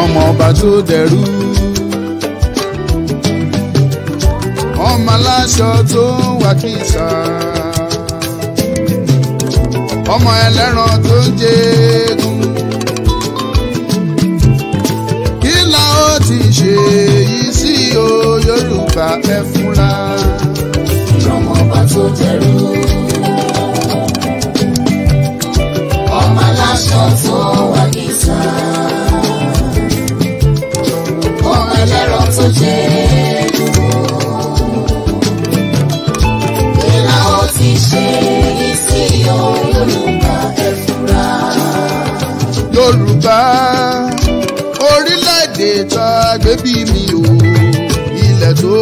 ọmọ ọba tó dẹrú. ọmọ aláṣọ tó ń wá kìsà. ọmọ ẹlẹ́ran tó ń jẹ́gun. kí la ó ti ṣe yìí sí o Yorùbá ẹ fúnra. ọmọ ọba tó dẹrú. ọmọ aláṣọ tó wá kìsà. ọmọ ẹlẹ́ran tó jẹ́gun. kí la ó ti ṣe yìí sí o Yorùbá ẹ fúnra. Yorùbá orílẹ̀-èdè tá a gbé bí mi o, ilẹ̀ tó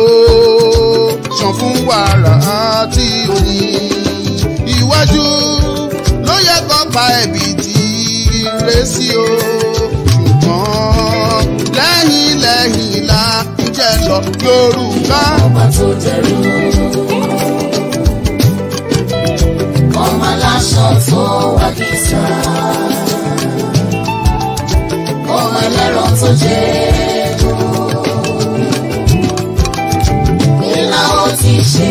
ṣàn fún wàrà àti oyin. Iwájú ló yẹ kó pa ẹ̀bì tí ire sí o, ṣùgbọ́n lẹ́yìn la ń jẹ́ lọ Yorùbá. ọba tó dẹrú. ọmọ aláṣọ tó wá kìsà. ọmọ ẹlẹ́ran tó jẹ́gun. kí la ó ti ṣe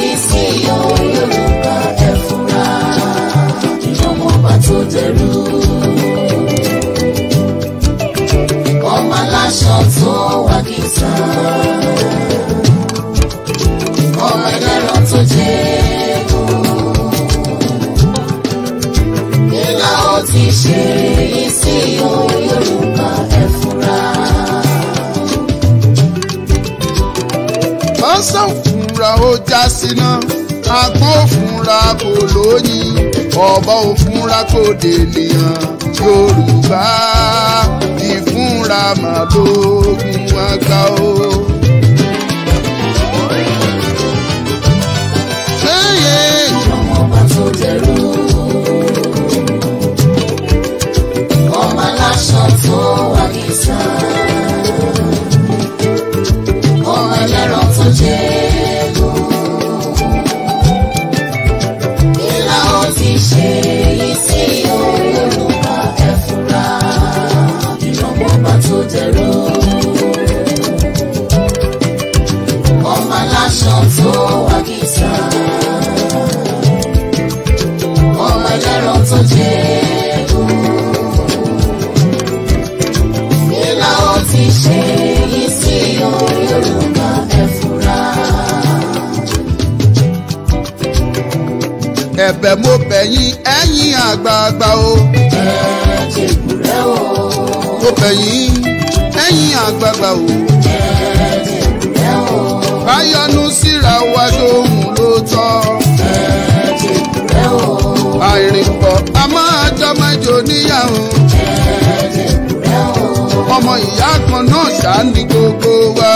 yìí sí o Yorùbá ẹ fúnra. ọmọ ọba tó dẹrú. ọmọ aláṣọ tó wá kìsà. ọmọ ẹlẹ́ran tó jẹ́gun. kí la ó ti ṣe yìí sí o Yorùbá ẹ fúnra. Ọ̀sán òfúnra ó já síná, àgbọn òfúnra kò lóyìn, ọ̀bọ òfúnra kò dènìyàn. Yorùbá ìfúnra máa lóògùn àgbà o. ọmọ ọba tó dẹrú. ọmọ aláṣọ tó wá kìsà. ọmọ ẹlẹ́ran tó jẹ́gun. kí la ó ti ṣe yìí sí o Yorùbá ẹ fúnra. ọmọ ọba tó dẹrú. ọmọ aláṣọ tó wá kìsà. ọmọ ẹlẹ́ran tó jẹ́gun. kí la ó ti ṣe yìí sí o Yorùbá ẹ fúnra. Ẹ̀bẹ̀ mo bẹ̀ yín ẹ̀yin àgbààgbà o. ẹ jẹ̀bùrẹ́ o. Mo bẹ̀ yín ẹ̀yin àgbààgbà o. ẹ jẹ̀bùrẹ́ o. Báyọ̀nù síra wa lóhùn ló tọ́. ẹ jẹ̀bùrẹ́ o. Àìrìnpọ̀ a máa jọmọ ìjò níyàwó. ẹ jẹ̀bùrẹ́ o. Ọmọ ìyá kan náà ṣá ní gbogbo wa.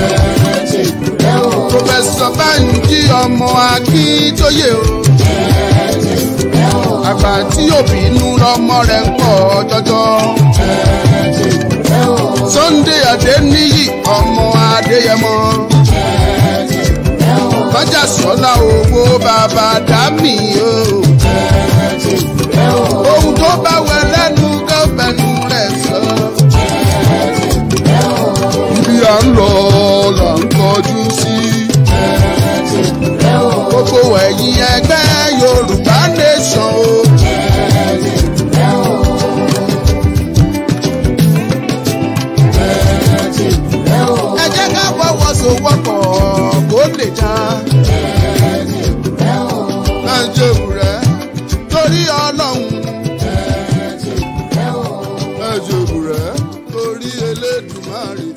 ẹ jẹ̀bùrẹ́ o. Pòfẹ́sọ̀ Bánjí ọmọ Akíntóyè o. ẹ jẹ̀bùrẹ́ o. Àgbà tí òbínú lọ́mọ rẹ̀ ń pọ̀ jọjọ. ẹ jẹ̀bùrẹ́ o. Sunday Adéníyì ọmọ Adéyẹmọ. ẹ jẹ̀bùrẹ́ o. Bájà Sọ́lá owó bàbá Dámì o. ẹ jẹ̀bùrẹ́ o. Ohun tó bá wẹ lẹ́nu gọ́ọ̀bẹ̀nu rẹ̀ sọ. ẹ jẹ̀bùrẹ́ o. Ibi à ń lọ là ń kọjú sí. ẹ jẹ̀bùrẹ́ o. Gbogbo ẹ̀yin ẹgbẹ́ Yorùbá Nation o. ẹ jẹ̀bùrẹ́ o. ẹ jẹ̀bùrẹ́ o. Ẹ jẹ́ ká fọwọ́sowọ́pọ̀ kó lè já. ẹ jẹ̀bùrẹ́ o. Ẹ jẹ̀bùrẹ́ torí Ọlọ́run. ẹ jẹ̀bùrẹ́ o. Ẹ jẹ̀bùrẹ́ torí Elédùmarè.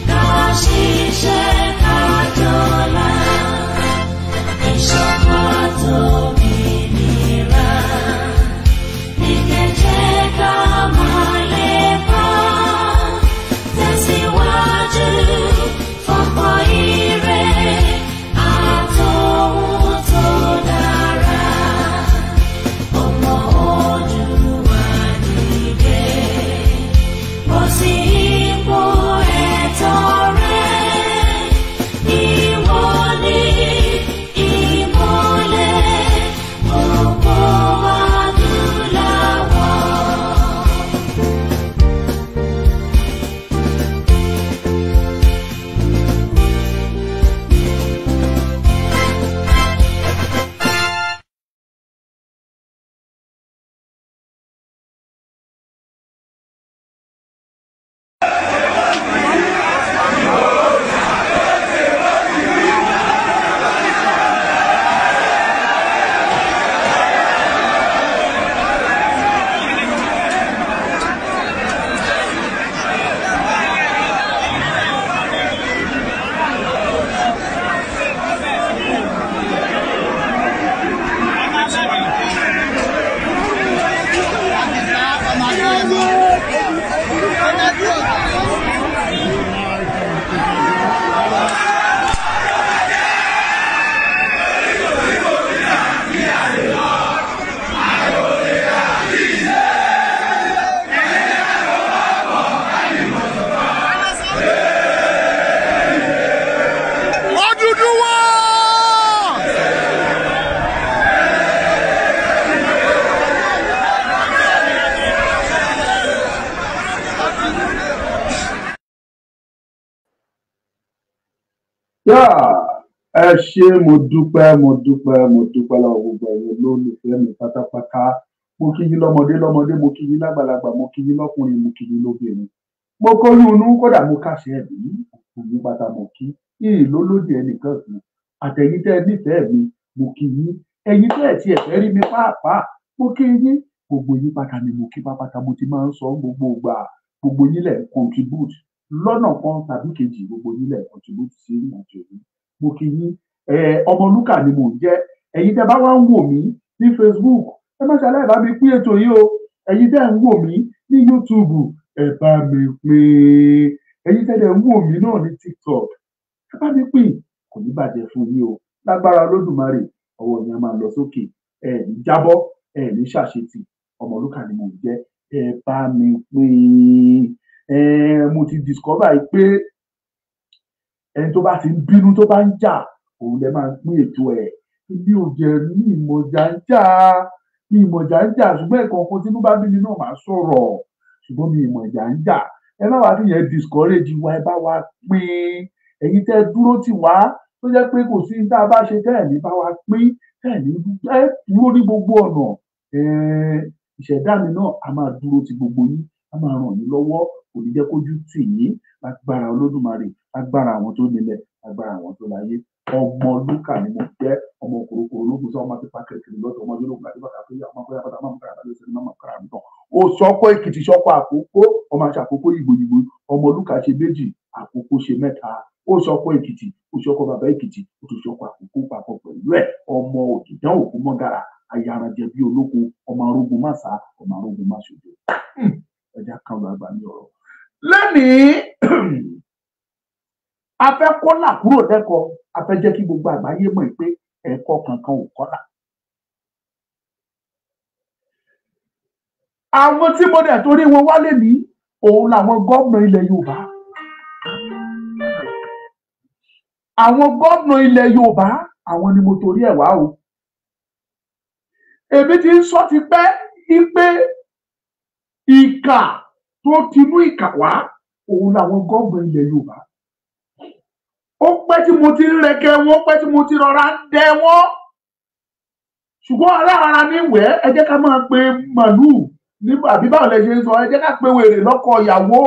Kashi Ẹ ṣé mo dúpẹ́ lọ́wọ́ gbogbo ẹ̀yin olólùfẹ́ mi pátápátá. Mo kí yín lọ́mọdé, mo kí yín lágbàlagbà, mo kí yín lọ́kùnrin, mo kí yín lóbìnrin. Mo kóyún inú kódà mo kàṣẹ ẹ̀bí, mo yín pátá mo kí. Ìlólódì ẹnìkan kan. Àtẹ̀yìn tẹ́ ẹ nífẹ̀ẹ́ mi, mo kí yín. Ẹ̀yin tẹ́ ẹ ti ẹ̀fẹ́ rí mi pàápàá, mo kí yín. Gbogbo yín pátá ni mo kí pátápátá, mo ti máa ń sọ gbogbo ìgbà. Gbogbo yín lẹ̀ contribute lọ́nà kan tàbí kejì, gbogbo yín lẹ̀ contribute sí ìrìnàjò yìí. Mo kí yín. Ọmọlúkà ni mò ń jẹ́. Ẹ̀yin tẹ́ bá wá ń wò mí ní Facebook, ẹ má ṣàlàyé bá mi pín ètò yìí o. Ẹ̀yin tẹ́ ń wò mí ní YouTube, ẹ bá mi pín. Ẹ̀yin tẹ́ dẹ̀ ń wò mí náà ní TikTok, ẹ bá mi pín. Kò ní bàjẹ́ fún yín o. Lágbára Olódùmarè, ọwọ́ yẹn máa lọ sókè. Ẹ ní jábọ́, ẹ ní ṣàṣetì. Ọmọlúkà ni mò ń jẹ́. Ẹ bá mi pín. Mo ti discover pé ẹni tó bá ti ń bínú tó bá ń jà, òun lè máa pín ètò ẹ̀. Ibi ò jẹ́ ní ìmọ̀jà ń jà, ṣùgbọ́n ẹ̀kan kan tí inú bá bí mi náà máa sọ̀rọ̀, ṣùgbọ́n mi ìmọ̀jà ń jà. Ẹ má wá fi yẹn discourage wa, ẹ bá wa pín. Ẹ̀yin tẹ́ dúró tì wá tó jẹ́ pé kò sí ní tá a bá ṣe tẹ́ ẹ̀ ní bá wa pín, tẹ́ ẹ̀ ní dúró ní gbogbo ọ̀nà. Ìṣẹ̀dá mi náà a máa dúró ti gbogbo yín, a máa ràn yín lọ́wọ́, kò ní jẹ́ kójú tì yín. Lágbára Olódùmarè, lágbára àwọn tó nílẹ̀, lágbára àwọn tó láyé. Ọmọlúkà ni mo jẹ́. Ọmọ kòrókòró ológun sọ ọmọ ti pa kẹ̀kẹ́ lọ́tọ̀ ọmọ yóò gbà nípa kàfé ọmọ kọ́yà pátá máa ń kára lóṣù ní máa ń kára nìkan. Ó sọ́kọ́ Èkìtì sọ́kọ́ Àkókó, ọmọ àti Àkókó yìgbòyìgbò. Ọmọlúkà ṣe méjì, Àkókó ṣe mẹ́ta. Ó sọ́kọ́ Èkìtì, ó sọ́kọ́ bàbá Èkìtì, ó tún sọ́kọ́ Àkókó papọ̀ pẹ̀lú ẹ̀. Ọmọ òdìdán òkú mọ́gàrà, ayaranjẹ bí olóko, ọmọ arógun máṣá, ọmọ arógun máṣojo. Ẹja kan lọ àgbà ní ọ̀rọ̀. Lẹ́nìí, a fẹ́ kọ́là kúrò lẹ́kọ̀ọ́, a fẹ́ jẹ́ kí gbogbo àgbáyé mọ̀ pé ẹ̀kọ́ kankan ò kọ́là. Àwọn tí mo dẹ̀ torí wọn wálé ní òun làwọn gómìnà ilẹ̀ Yorùbá. Àwọn gómìnà ilẹ̀ Yorùbá, àwọn ni mo torí ẹ̀ wá o. Èmi ti ń sọ ti pẹ́ pé ìkà tó tinú ìkà wá, òun làwọn gómìnà ilẹ̀ Yorùbá. Ó pẹ́ tí mo ti ń rẹkẹ wọn, ó pẹ́ tí mo ti rọra ń dẹ wọn. Ṣùgbọ́n alára ní ìwẹ́, ẹ jẹ́ ká máa pe màlúù ní àbí báwo lẹ ṣe ń sọ, ẹ jẹ́ ká pe wèrè lọ́kọ ìyàwó,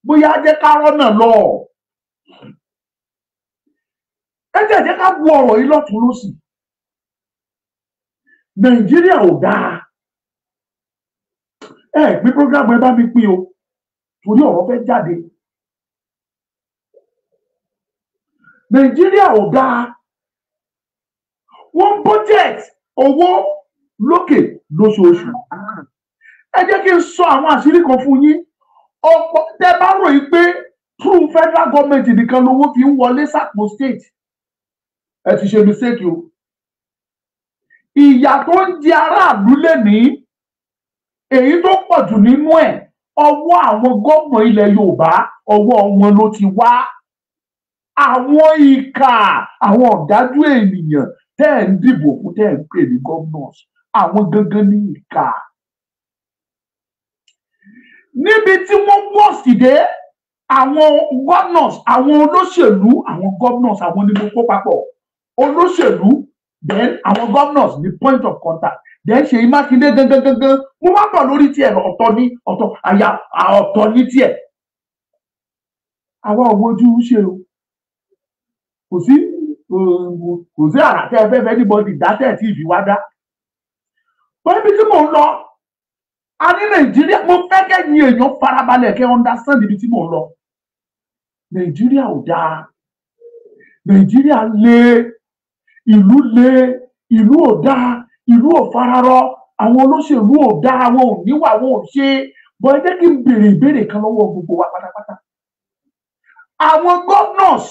bóyá jẹ́ ká rọ́nà lọ. Ẹ jẹ́ ká bu ọ̀rọ̀ yìí lọ́tùn lósì. Nàìjíríà ò dáa. Pín prógrámù ẹ bá mi pín o, torí ọ̀rọ̀ fẹ́ jáde. Nàìjíríà ò dáa. Wọ́n budget owó lókè lóṣooṣù. Ẹ jẹ́ kí n sọ àwọn àṣírí kan fún yín. Ọ̀pọ̀ tẹ́ bá rò yí pé through federal government nìkan lówó fi ń wọlé sápò state. Ẹ ti ṣe mistake o. Ìyà tó ń jẹ aráàlú lénìí, èyí tó pọ̀ jù nínú ẹ̀, ọwọ́ àwọn gómìnà ilẹ̀ Yorùbá, ọwọ́ wọn ló ti wá. Àwọn ìkà, àwọn ọ̀dájú ènìyàn tẹ́ ẹ̀ ń dìbò fún, tẹ́ ẹ̀ ń pè ní governors, àwọn gangan ní ìkà. Níbi tí wọ́n wọ̀ sí dé, àwọn governors, àwọn olóṣèlú, àwọn governors, àwọn ni mo kó papọ̀. Olóṣèlú, then àwọn governors ní point of contact. Then Ṣèyí Mákindé gangan, mo máa bọ̀ lórí tiẹ̀ ọ̀tọ̀ ní ọ̀tọ̀ ní tiẹ̀. Àwa ò wojú ṣe o. Kò sí àrà tẹ́ ẹ fẹ́ anybody dá tẹ́ ẹ tí ìfi wá dá. Wọ́n níbi tí mò ń lọ, a ní Nàìjíríà, mo fẹ́ kẹ́yìn èèyàn farabalẹ̀ kẹ́ understand ibi tí mò ń lọ. Nàìjíríà ò dáa. Nàìjíríà le, ìlú ò dáa, ìlú ò fararọ, àwọn olóṣèlú ò dáa, wọn ò níwà, wọn ò ṣe. Bọ́ ẹ jẹ́ kí n béèrè ìbéèrè kan lọ́wọ́ gbogbo wa pátápátá. Àwọn governors,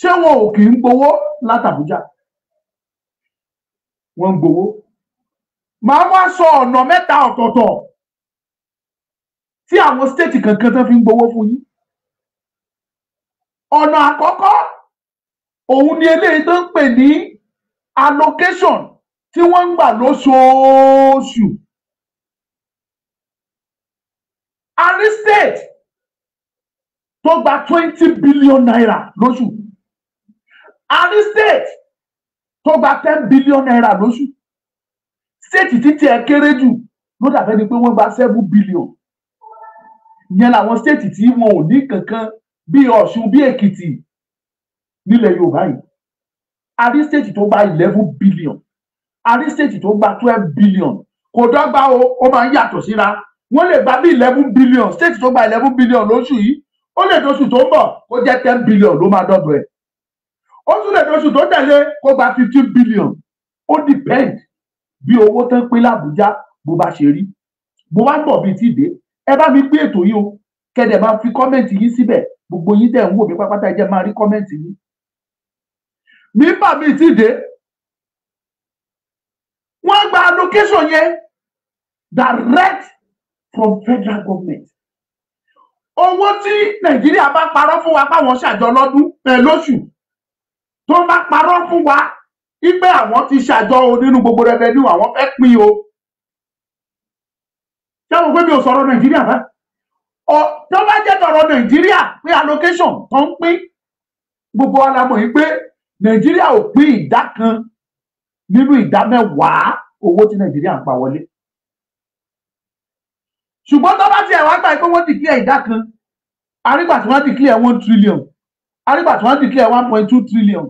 ṣé wọn ò kì í gbowó látàbújá? Wọ́n ń gbowó. Màá wá sọ ọ̀nà mẹ́ta ọ̀tọ̀ọ̀tọ̀ tí àwọn state kankan tán fi ń gbowó fún yín. Ọ̀nà àkọ́kọ́, òun ni eléyìí tó ń pè ní allocation tí wọ́n ń gbà lóṣooṣù. A ní state tó gba 20 billion naira lóṣù. àrí state tó gba 10 billion naira lóṣù, state títí ẹ kéré jù ló dàbẹ́ ni pé wọ́n gba 7 billion. Ìyẹn làwọn state tí wọn ò ní kankan bí Ọ̀ṣun bí Èkìtì nílẹ̀ Yorùbá yìí. Àrí state tó gba 11 billion, àrí state tó gba 12 billion, kò dọ́gba o, ó máa ń yàtọ̀ síra. Wọ́n lè gba bí 11 billion, state tó gba 11 billion lóṣù yìí, ó lè dóṣù tó ń bọ̀ kó jẹ́ 10 billion ló máa dọ́dọ̀ ẹ̀. Ó tún lè dóṣù tó tẹ̀lé kó gba 15 billion. Ó depend bí owó tán pín l'Àbújá bó bá ṣe rí. Bó wá ń bọ̀ bíi tíde, ẹ bá mi gbé ètò yìí o, kẹ́dẹ̀ máa fi kọ́mẹ̀ntì yín síbẹ̀. Gbogbo yín tẹ̀ ń wò mí pápátá ẹ jẹ́ máa rí kọ́mẹ̀ntì yín. Mi bà mí tíde, wọ́n gba allocation yẹn direct from federal government. Owó tí Nàìjíríà bá parọ́ fún wa páwọn ṣàjọ lọ́dún lóṣù, tó bá parọ́ fún wa wípé àwọn ti ṣàjọ nínú gbogbo revenue àwọn fẹ́ pín o. Ṣé mo pé mi ò sọ̀rọ̀ Nàìjíríà bá? Tó bá jẹ́ tọ̀rọ̀ Nàìjíríà pé allocation tó ń pín, gbogbo wa la mọ̀ yìí pé Nàìjíríà ò pín ìdá kan nínú ìdá 10 owó tí Nàìjíríà ń pa wọlé. Ṣùgbọ́n tó bá ti ẹ̀wà gbà pé wọ́n declare ìdá kan, àrígbà tí wọ́n declare 1 trillion, àrígbà tí wọ́n declare 1.2 trillion,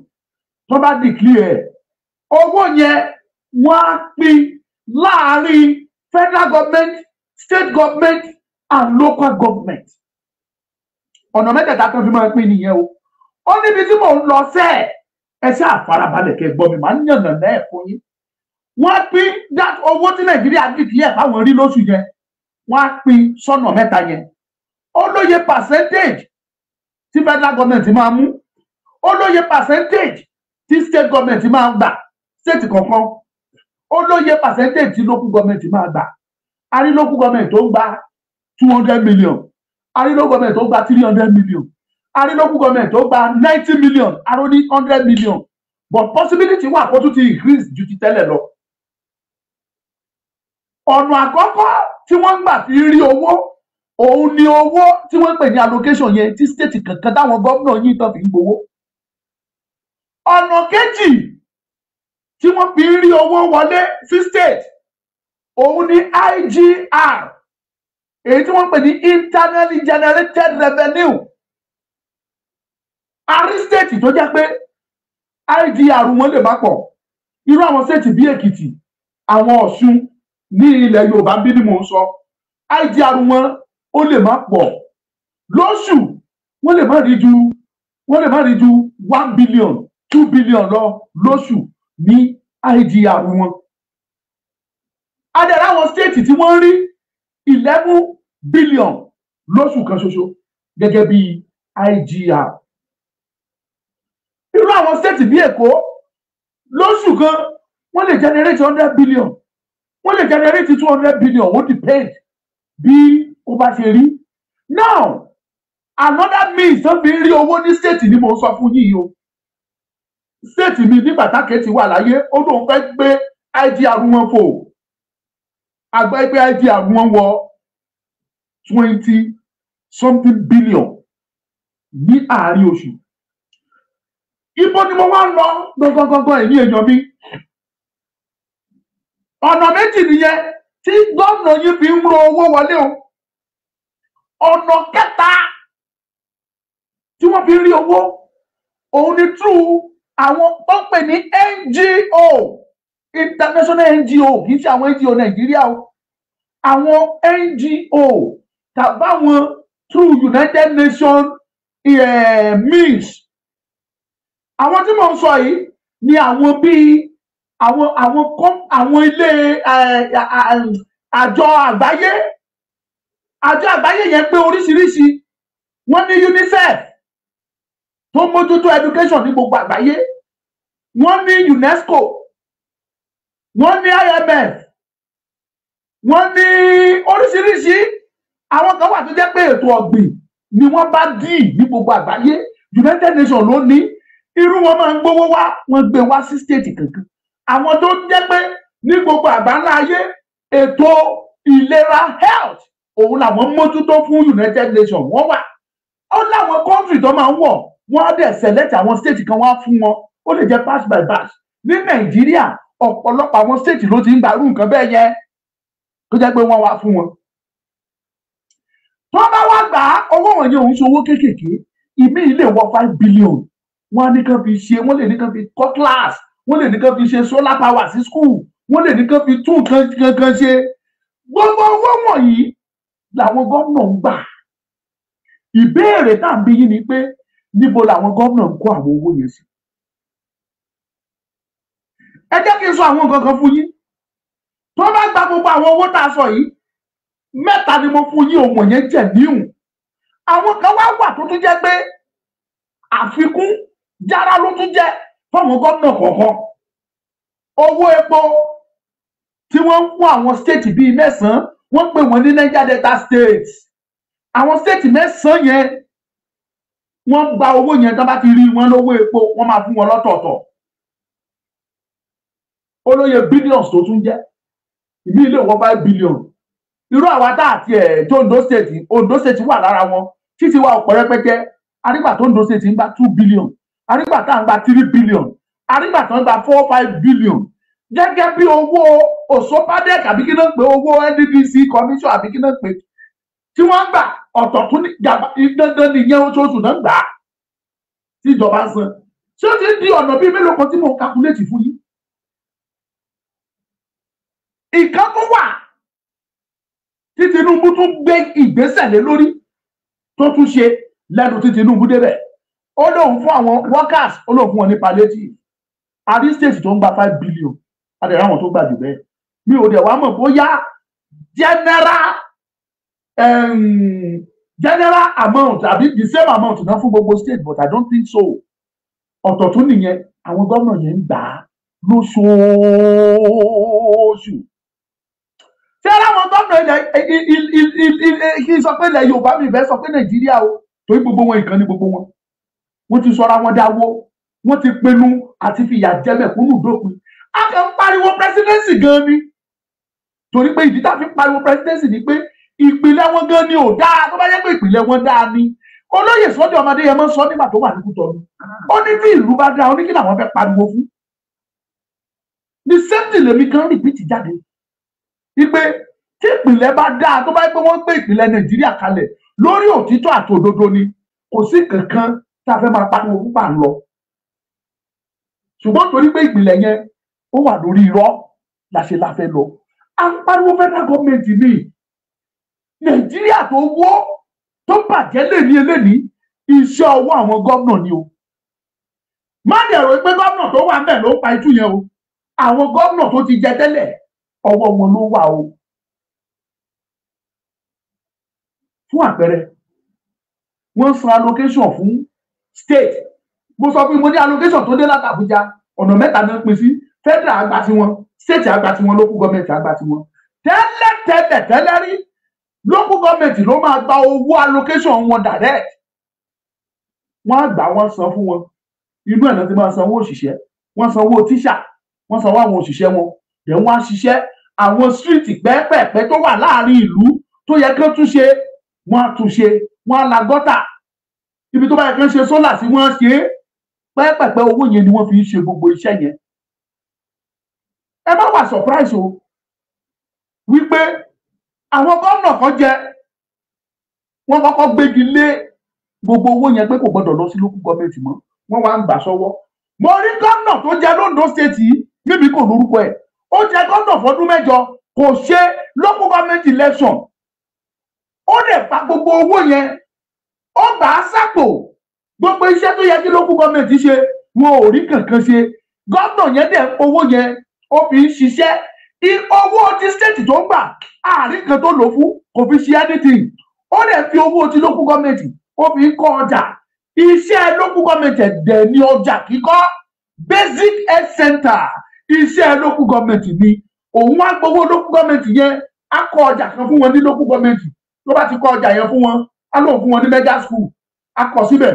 tó bá declare owó yẹn wọ́n á pín láàárín federal government, state government and local government. Ọ̀nà mẹ́tẹ̀ẹ̀ta kan fi máa pín nìyẹn o. Ó níbi tí mò ń lọ sẹ́ẹ̀, ẹ ṣe àfarabalẹ̀ kẹ́ gbọ́ mi, máa ń yànnà náà fún yín. Wọ́n á pín owó tí Nàìjíríà declare fáwọn rí lóṣù yẹn, wọ́n á pín sọ́nà mẹ́ta yẹn. Ó lóye percentage tí federal government máa mú, ó lóye percentage tí state government máa gbà, state kọ̀ọ̀kan, ó lóye percentage tí local government máa gbà. A rí local government tó gba 200 million, a rí local government tó gba 300 million, a rí local government tó gba 90 million, a rí 100 million, but possibility wà kó tún ti increase ju ti tẹ́lẹ̀ lọ. Ọ̀nà àkọ́kọ́ tí wọ́n gbà fi rí owó, òun ni owó tí wọ́n pè ní allocation yẹn tí state kankan táwọn gómìnà yìí tán fi ń gbowó. Ọ̀nà kejì tí wọ́n fi rí owó wọlé sí state, òun ni IGR, èyí tí wọ́n pè ní internally generated revenue. A rí state tó jẹ́ pé IGR wọn lè má pọ̀. Irú àwọn state bí Èkìtì, àwọn Ọ̀ṣun ní ilẹ̀ Yorùbá bí ni mò ń sọ, IGR wọn ó lè má pọ̀. Lóṣù wọ́n lè má rí ju 1 billion 2 billion lọ lóṣù ní IGR wọn. Adẹ̀rẹ̀ àwọn state tí wọ́n rí 11 billion lóṣù kan ṣoṣo gẹ́gẹ́ bí IGR. Irú àwọn state bí Èkó lóṣù kan wọ́n lè generate 100 billion, wọ́n lè generate 200 billion, ó depend bí ó bá ṣe rí. Now another means tó fi rí owó ní state ni mo sọ fún yín o. State mi ní pàtàkì ti wà láyé, ó lóun fẹ́ gbé IGR wọn fò. Àgbà ẹgbẹ́ IGR wọn wọ 20 something billion ní àárín oṣù. Ibo ni mo wá ń lọ gangan ẹ̀yin èèyàn mi. Ọ̀nà méjì nìyẹn tí gómìnà yìí fi ń ro owó wọlé o. Ọ̀nà kẹta tí wọ́n fi rí owó, òun ni through àwọn tó ń pè ní NGO, international NGO, kì í ṣe àwọn NGO Nàìjíríà o. Àwọn NGO tàbáwọn through United Nations means. Àwọn tí mò ń sọ yìí ni àwọn bíi àwọn ilé àjọ àgbáyé. Àjọ àgbáyé yẹn pé oríṣiríṣi. Wọ́n ní UNICEF tó mójútó education ní gbogbo àgbáyé, wọ́n ní UNESCO, wọ́n ní IMF, wọ́n ní oríṣiríṣi. Àwọn kan wà tó jẹ́ pé ètò ọ̀gbìn ni wọ́n bá dì ní gbogbo àgbáyé. United Nations ló ní. Irú wọn máa ń gbówó wá, wọ́n gbé wá sí state kankan. Àwọn tó jẹ́ pé ní gbogbo àgbáńlá ayé ètò ìlera health òun làwọn mójútó fún United Nations wọ́n wà. Ó láwọn country tó máa ń wọ̀, wọ́n á dẹ̀ select àwọn state kan wá fún wọn, ó lè jẹ́ pass by pass. Ní Nàìjíríà ọ̀pọ̀lọpọ̀ àwọn state ló ti ń gbarú nǹkan bẹ́ẹ̀ yẹn tó jẹ́ pé wọ́n wá fún wọn. Tó bá wá gbà owó wọ̀nyẹn òun ṣe owó kéékèèké, ìmí ilé wọ 5 billion. Wọ́n á ní kán fi ṣe, wọ́n lè ní kán fi kọ́ class, wọ́n lè ní kán fi ṣe solar power sí school, wọ́n lè ní kán fi tún kankan ṣe. Gbogbo owó wọ̀nyí làwọn gómìnà ń gbà. Ìbéèrè tá à ń bí yín ni pé níbo làwọn gómìnà ń kó àwọn owó yẹn sí? Ẹ jẹ́ kí n sọ àwọn nǹkan kan fún yín. Tó bá gba gbogbo àwọn owó tá a sọ yìí, mẹ́ta ni mo fún yín, òun yẹn jẹ̀ níhùn. Àwọn kan wá wà tó tún jẹ́ pé àfikún jára ló tún jẹ́ fáwọn gómìnà kọ̀ọ̀kan. Owó epo tí wọ́n ń fún àwọn state bíi 9, wọ́n pè wọ́n ní Niger Delta State. Àwọn state 9 yẹn wọ́n gba owó yẹn tó bá ti rí wọn lówó epo, wọ́n máa fún wọn lọ́tọ̀ọ̀tọ̀. Olóye billions tó tún jẹ́, ìmí ilé wọ 5 billion. Irú àwa tá àti tó Ondo State wà lára wọn, títí wa ọ̀pọ̀ rẹpẹtẹ. Arígbà tó Ondo State ń gba 2 billion, arígbà tá ń gba 3 billion, arígbà tó ń gba 4-5 billion. Gẹ́gẹ́ bí owó Osopadec àbí kí náà pé owó NDDC commission àbí kí náà pé tí wọ́n gbà ọ̀tọ̀ tún ní dandan nìyẹn oṣooṣù náà gbà á tí ìjọba san. Ṣé ó ti di ọ̀nà bíi mélòó kan tí mo calculate fún yín? Ìkan tó wà tí Tinubu tún gbé ìgbésẹ̀ lé lórí tó tún ṣe lẹ́nu tí Tinubu débẹ̀. Ó lóun fún àwọn workers, ó lóun fún wọn ní palliative. Àrí state tó ń gba 5 billion, adẹ̀rẹ̀ àwọn tó gbà jù bẹ́ẹ̀. Mi ò dẹ̀ wá mọ̀ bóyá general amount àbí the same amount náà fún gbogbo state, but I don't think so. Ọ̀tọ̀ tún nìyẹn, àwọn gómìnà yẹn ń gbà á lóṣooṣù. Ṣé aláwọn gómìnà kí n sọ pé ilẹ̀ Yorùbá mi bẹ́ẹ̀ sọ pé Nàìjíríà o, torí gbogbo wọn ìkan ní gbogbo wọn. Wọ́n ti sọra wọn dáwó, wọ́n ti pinnu àti fìyà jẹ mẹ̀kúnnù dópin. A kàn ń pariwo presidency gan ni, torí pé ìdí tá a fi ń pariwo presidency ni pé ìpìlẹ̀ wọn gan ni ò dáa. Tó bá yẹ pé ìpìlẹ̀ wọn dáa ni, olóyè Sunday Ọmọdéyẹmọ sọ nígbà tó wà ní Kútọ̀nù, ó ní bí ìlú bá dáa, ó ní kí làwọn fẹ́ pariwo fún. The same thing lèmi kan repeat jáde wípé tí ìpìlẹ̀ bá dáa, tó bá yẹ pé wọ́n gbé ìpìlẹ̀ Nàìjíríà kalẹ̀ lórí òtítọ́ àti òdodo ni, kò sí kankan tá a fẹ́ máa pariwo fún bá ń lọ. Ṣùgbọ́n torí pé ìpìlẹ̀ yẹn ó wà lórí irọ́ la fẹ́ lọ. À ń pariwo federal government ní Nàìjíríà tó wó tó bàjẹ́ lẹ́ni iṣẹ́ ọwọ́ àwọn gómìnà ni o. Má dẹ̀rọ pé gómìnà tó wà ńbẹ̀ ló pa itú yẹn o. Àwọn gómìnà tó ti jẹ tẹ́lẹ̀ ọwọ́ wọn ló wà o. Fún àpẹẹrẹ, wọ́n san allocation fún state. Mo sọ pé mo ní allocation tó dé láti Àbújá, ọ̀nà 3 náà pín sí. Federal àgbà tí wọn, state àgbà tí wọn, local government àgbà tí wọn. Tẹ́lẹ̀ rí local government ló máa gba owó allocation wọn direct. Wọ́n á gbà, wọ́n san fún wọn. Inú ẹ̀ náà ti máa sanwó òṣìṣẹ́, wọ́n sanwó tíṣà, wọ́n sanwó àwọn òṣìṣẹ́ wọn. Dẹ̀ wọ́n á ṣiṣẹ́ àwọn street pẹ́pẹ́pẹ́ tó wà láàrin ìlú tó yẹ kí wọ́n tún ṣe, wọ́n á tún ṣe, wọ́n á la gọ́tà. Ibi tó bá yẹ kí wọ́n ṣe sólà sí, wọ́n á ṣe é. Pẹ́pẹ́pẹ́ owó yẹn ni wọ́n fi ń ṣe gbogbo iṣẹ́ yẹn. Ẹ má wà surprise o wípé àwọn gómìnà kan jẹ, wọ́n kọ́kọ́ gbégi lé gbogbo owó yẹn pé kò gbọdọ̀ lọ sí local government mọ́, wọ́n wá ń gbà sọ́wọ́. Mo rí gómìnà tó jẹ l'Ondo State yìí, mímí kò lórúkọ ẹ̀, ó jẹ gómìnà fọdún 7, kò ṣe local government election. Ó dẹ̀ pa gbogbo owó yẹn, ó gbà á sápò. Gbogbo iṣẹ́ tó yẹ kí local government ṣe, wọn ò rí kankan ṣe. Gómìnà yẹn dẹ̀ owó yẹn ó fi ń ṣiṣẹ́. Owó ti state tó ń gbà, àárín kan tó lò fún, kò fi ṣe anything. Ó dẹ̀ fi owó ti local government ó fi ń kọ́ ọjà. Iṣẹ́ local government dẹ̀ ní ọjà kíkọ́. Basic health center, iṣẹ́ local government ni. Òun wá gbowó local government yẹn, á kọ́ ọjà kan fún wọn ní local government. Tó bá ti kọ́ ọjà yẹn fún wọn, á lò fún wọn ní mega school, á kọ́ síbẹ̀,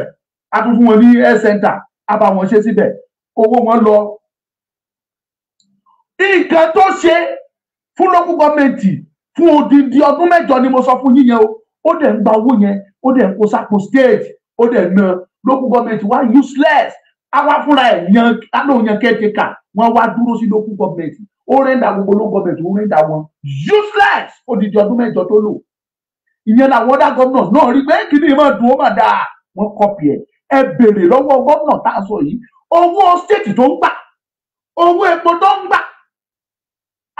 á tún fún wọn ní health center, á bá wọn ṣe síbẹ̀. Owó wọn lọ. Nǹkan tó ṣe fún local government fún odidi ọdún 7 ni mo sọ fún yín yẹn o. Ó dẹ̀ ń gba owó yẹn, ó dẹ̀ ń kó sápò state, ó dẹ̀ ná. Local government wá useless. àwa fúnra ẹ̀ yan kẹ́tẹ́kà wọ́n wá dúró sí local government ó rẹ́ndà gbogbo local government ó rẹ́ndà wọn useless odidi ọdún mẹ́jọ tó lò ìyẹn làwọn other governors náà rí pé kí ni ìmọ̀ dùn ó mà dáa wọ́n kọ́pì ẹ béèrè lọ́wọ́ gómìnà tá a sọ yìí owó state tó ń gbà owó epo tó ń gbà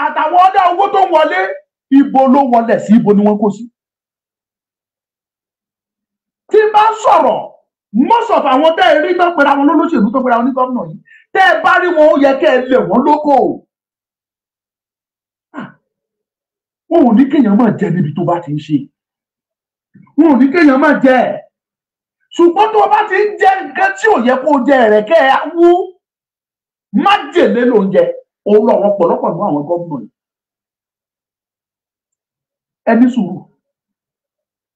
àtàwọn ọdẹ owó tó ń wọlé ibo ló wọlé sí ibo ni wọ́n kó sí. tí bá sọ̀rọ̀ most of àwọn tẹ́ ẹ rí tó pera wọn lólóṣèlú tó pera wọn ní gómìnà yìí tẹ́ ẹ bá rí wọn ó yẹ kẹ́ ẹ lé wọn lóko. wọn ò ní kéèyàn máa jẹ níbi tó bá ti ń ṣe wọn ò ní kéèyàn máa jẹ ṣùgbọ́n tó bá ti ń jẹ nǹkan tí ò yẹ kó jẹ ẹ̀rẹ̀kẹ́ wú májèlé ló ń jẹ òun lọ́wọ́ pọ̀lọpọ̀ ní àwọn gómìnà yìí. ẹni sùúrù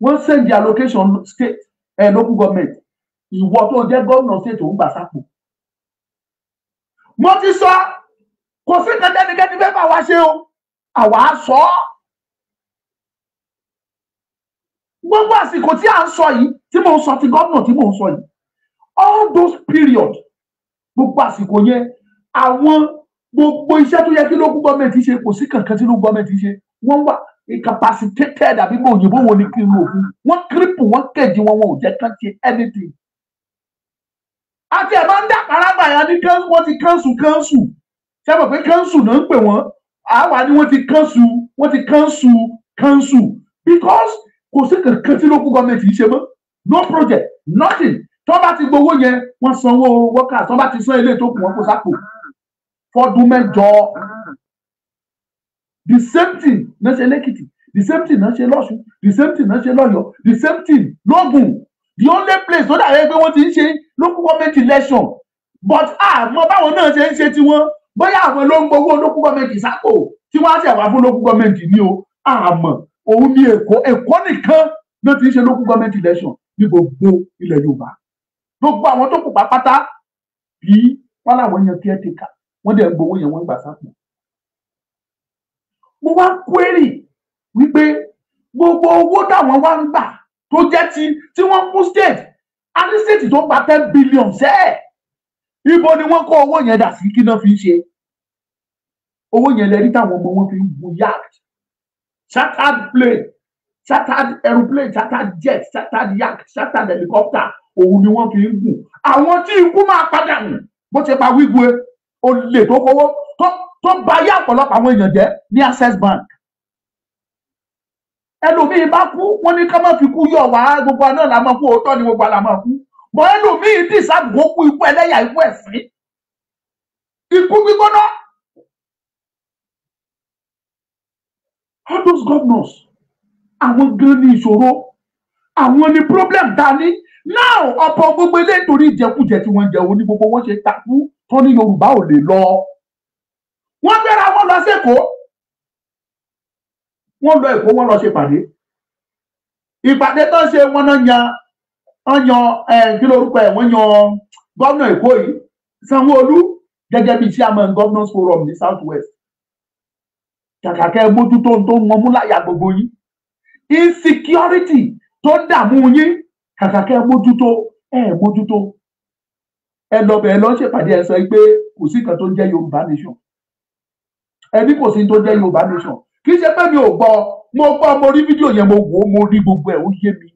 wọ́n send the allocation state local government ìwọ tó jẹ́ gómìnà state òun gbà sápò. mo ti sọ kò sí kẹ́tẹ́nikẹ́ni fẹ́ bá wa ṣe o àwa á sọ ọ́. gbogbo àsìkò tí à ń sọ yìí tí mò ń sọ ti gómìnà tí mò ń sọ yìí all those period gbogbo àsìkò yẹn àwọn gbogbo iṣẹ́ tó yẹ kí local government ṣe kò sí kankan tí local government ṣe wọ́n wà incapacitated àbí bó òyìnbó wo ni kí n lò fún wọ́n cripple wọ́n kejì wọn ò jẹ́ kán ṣe anything. àti ẹ̀ máa ń dà parágbà yẹn ní wọ́n ti kánṣu ṣé mo pé kánṣu náà ń pè wọ́n àwa ni wọ́n ti kánṣu because kò sí kankan tí local government ṣe mọ́ no project nothing tó bá ti gbowó yẹn wọ́n sanwó workers tó bá ti san ilé tó kù wọ́n kó sápò fọdún mẹ́jọ. The same thing náà ṣe lẹ́kìtì the same thing náà ṣe lọ́ṣun the same thing náà ṣe lọ́yọ̀ the same thing lógùn the only place tó dàbí pé wọ́n ti ń ṣe local government election but àmọ́ báwọn náà ṣe ń ṣe tiwọn bóyá àwọn ló ń gbowó local government sápò tí wọ́n á ṣe wá fún local government ní o àmọ́ òun ní Èkó nìkan náà ti ń ṣe local government election ní gbogbo ilẹ̀ Yorùbá gbogbo àwọn tó kù pátá bí wọ́n láwọn yan caretaker wọ́n dẹ̀ ń gbowó yẹn wọ́n gbà sápò. mo wá query wípé gbogbo owó táwọn wá ń gbà tó jẹ́ tí wọ́n mú state àti state tó gba 10 billion sẹ́ẹ̀ ibo ni wọ́n kó owó yẹn dà sí kí náà fi ń ṣe owó yẹn lẹ́rí táwọn ọmọ wọn fi ń bu yacht chartered plane chartered aeroplane chartered jet chartered yacht chartered helicopter òun ni wọ́n fi ń gùn àwọn tí ikú máa padà nù bó ṣe pa Wigwe olè tó fowó tó bá yá ọ̀pọ̀lọpọ̀ àwọn èèyàn jẹ́ ní Access Bank. ẹlòmíín bá kú wọ́n ní ká má fi kú yọ̀ wá gbogbo náà la máa kú òótọ́ ni gbogbo àlà máa kú bọ́ ẹlòmíín dìsáàbò kú ikú ẹlẹ́yà ikú ẹ̀sìn ikú gbígbóná. all those governors àwọn gan ni ìṣòro àwọn ni problem ta ní now ọ̀pọ̀ gbogbo ilé nítorí ìjẹkújẹ tí wọ́n jẹ òun ní gbogbo wọn ṣe takú tó ní Yorùbá ò lè lọ. wọ́n gbéra wọn lọ sẹ́kọ̀ọ́ wọ́n lọ Èkó wọ́n lọ ṣe ìpàdé tó ṣe wọ́n náà yan kí lórúkọ ẹ̀ wọ́n yan gómìnà Èkó yìí Sanwó-Olú gẹ́gẹ́ bíi chairman governors forum ní South West. kàkà kẹ́ mójútó tó ń mọmú láyà gbogbo yín insecurity tó ń dààmú yín kàkà kẹ́ mójútó ẹ lọ bẹ̀ ẹ lọ ṣèpàdé ẹ sọ pé kò sí kan tó ń jẹ́ Yorùbá nation ẹbí kò sí tó ń jẹ́ Yorùbá nation kì í ṣe pé mi ò gbọ́ mo rí fídíò yẹn mo wò ó mo rí gbogbo ẹ̀ ó yé mi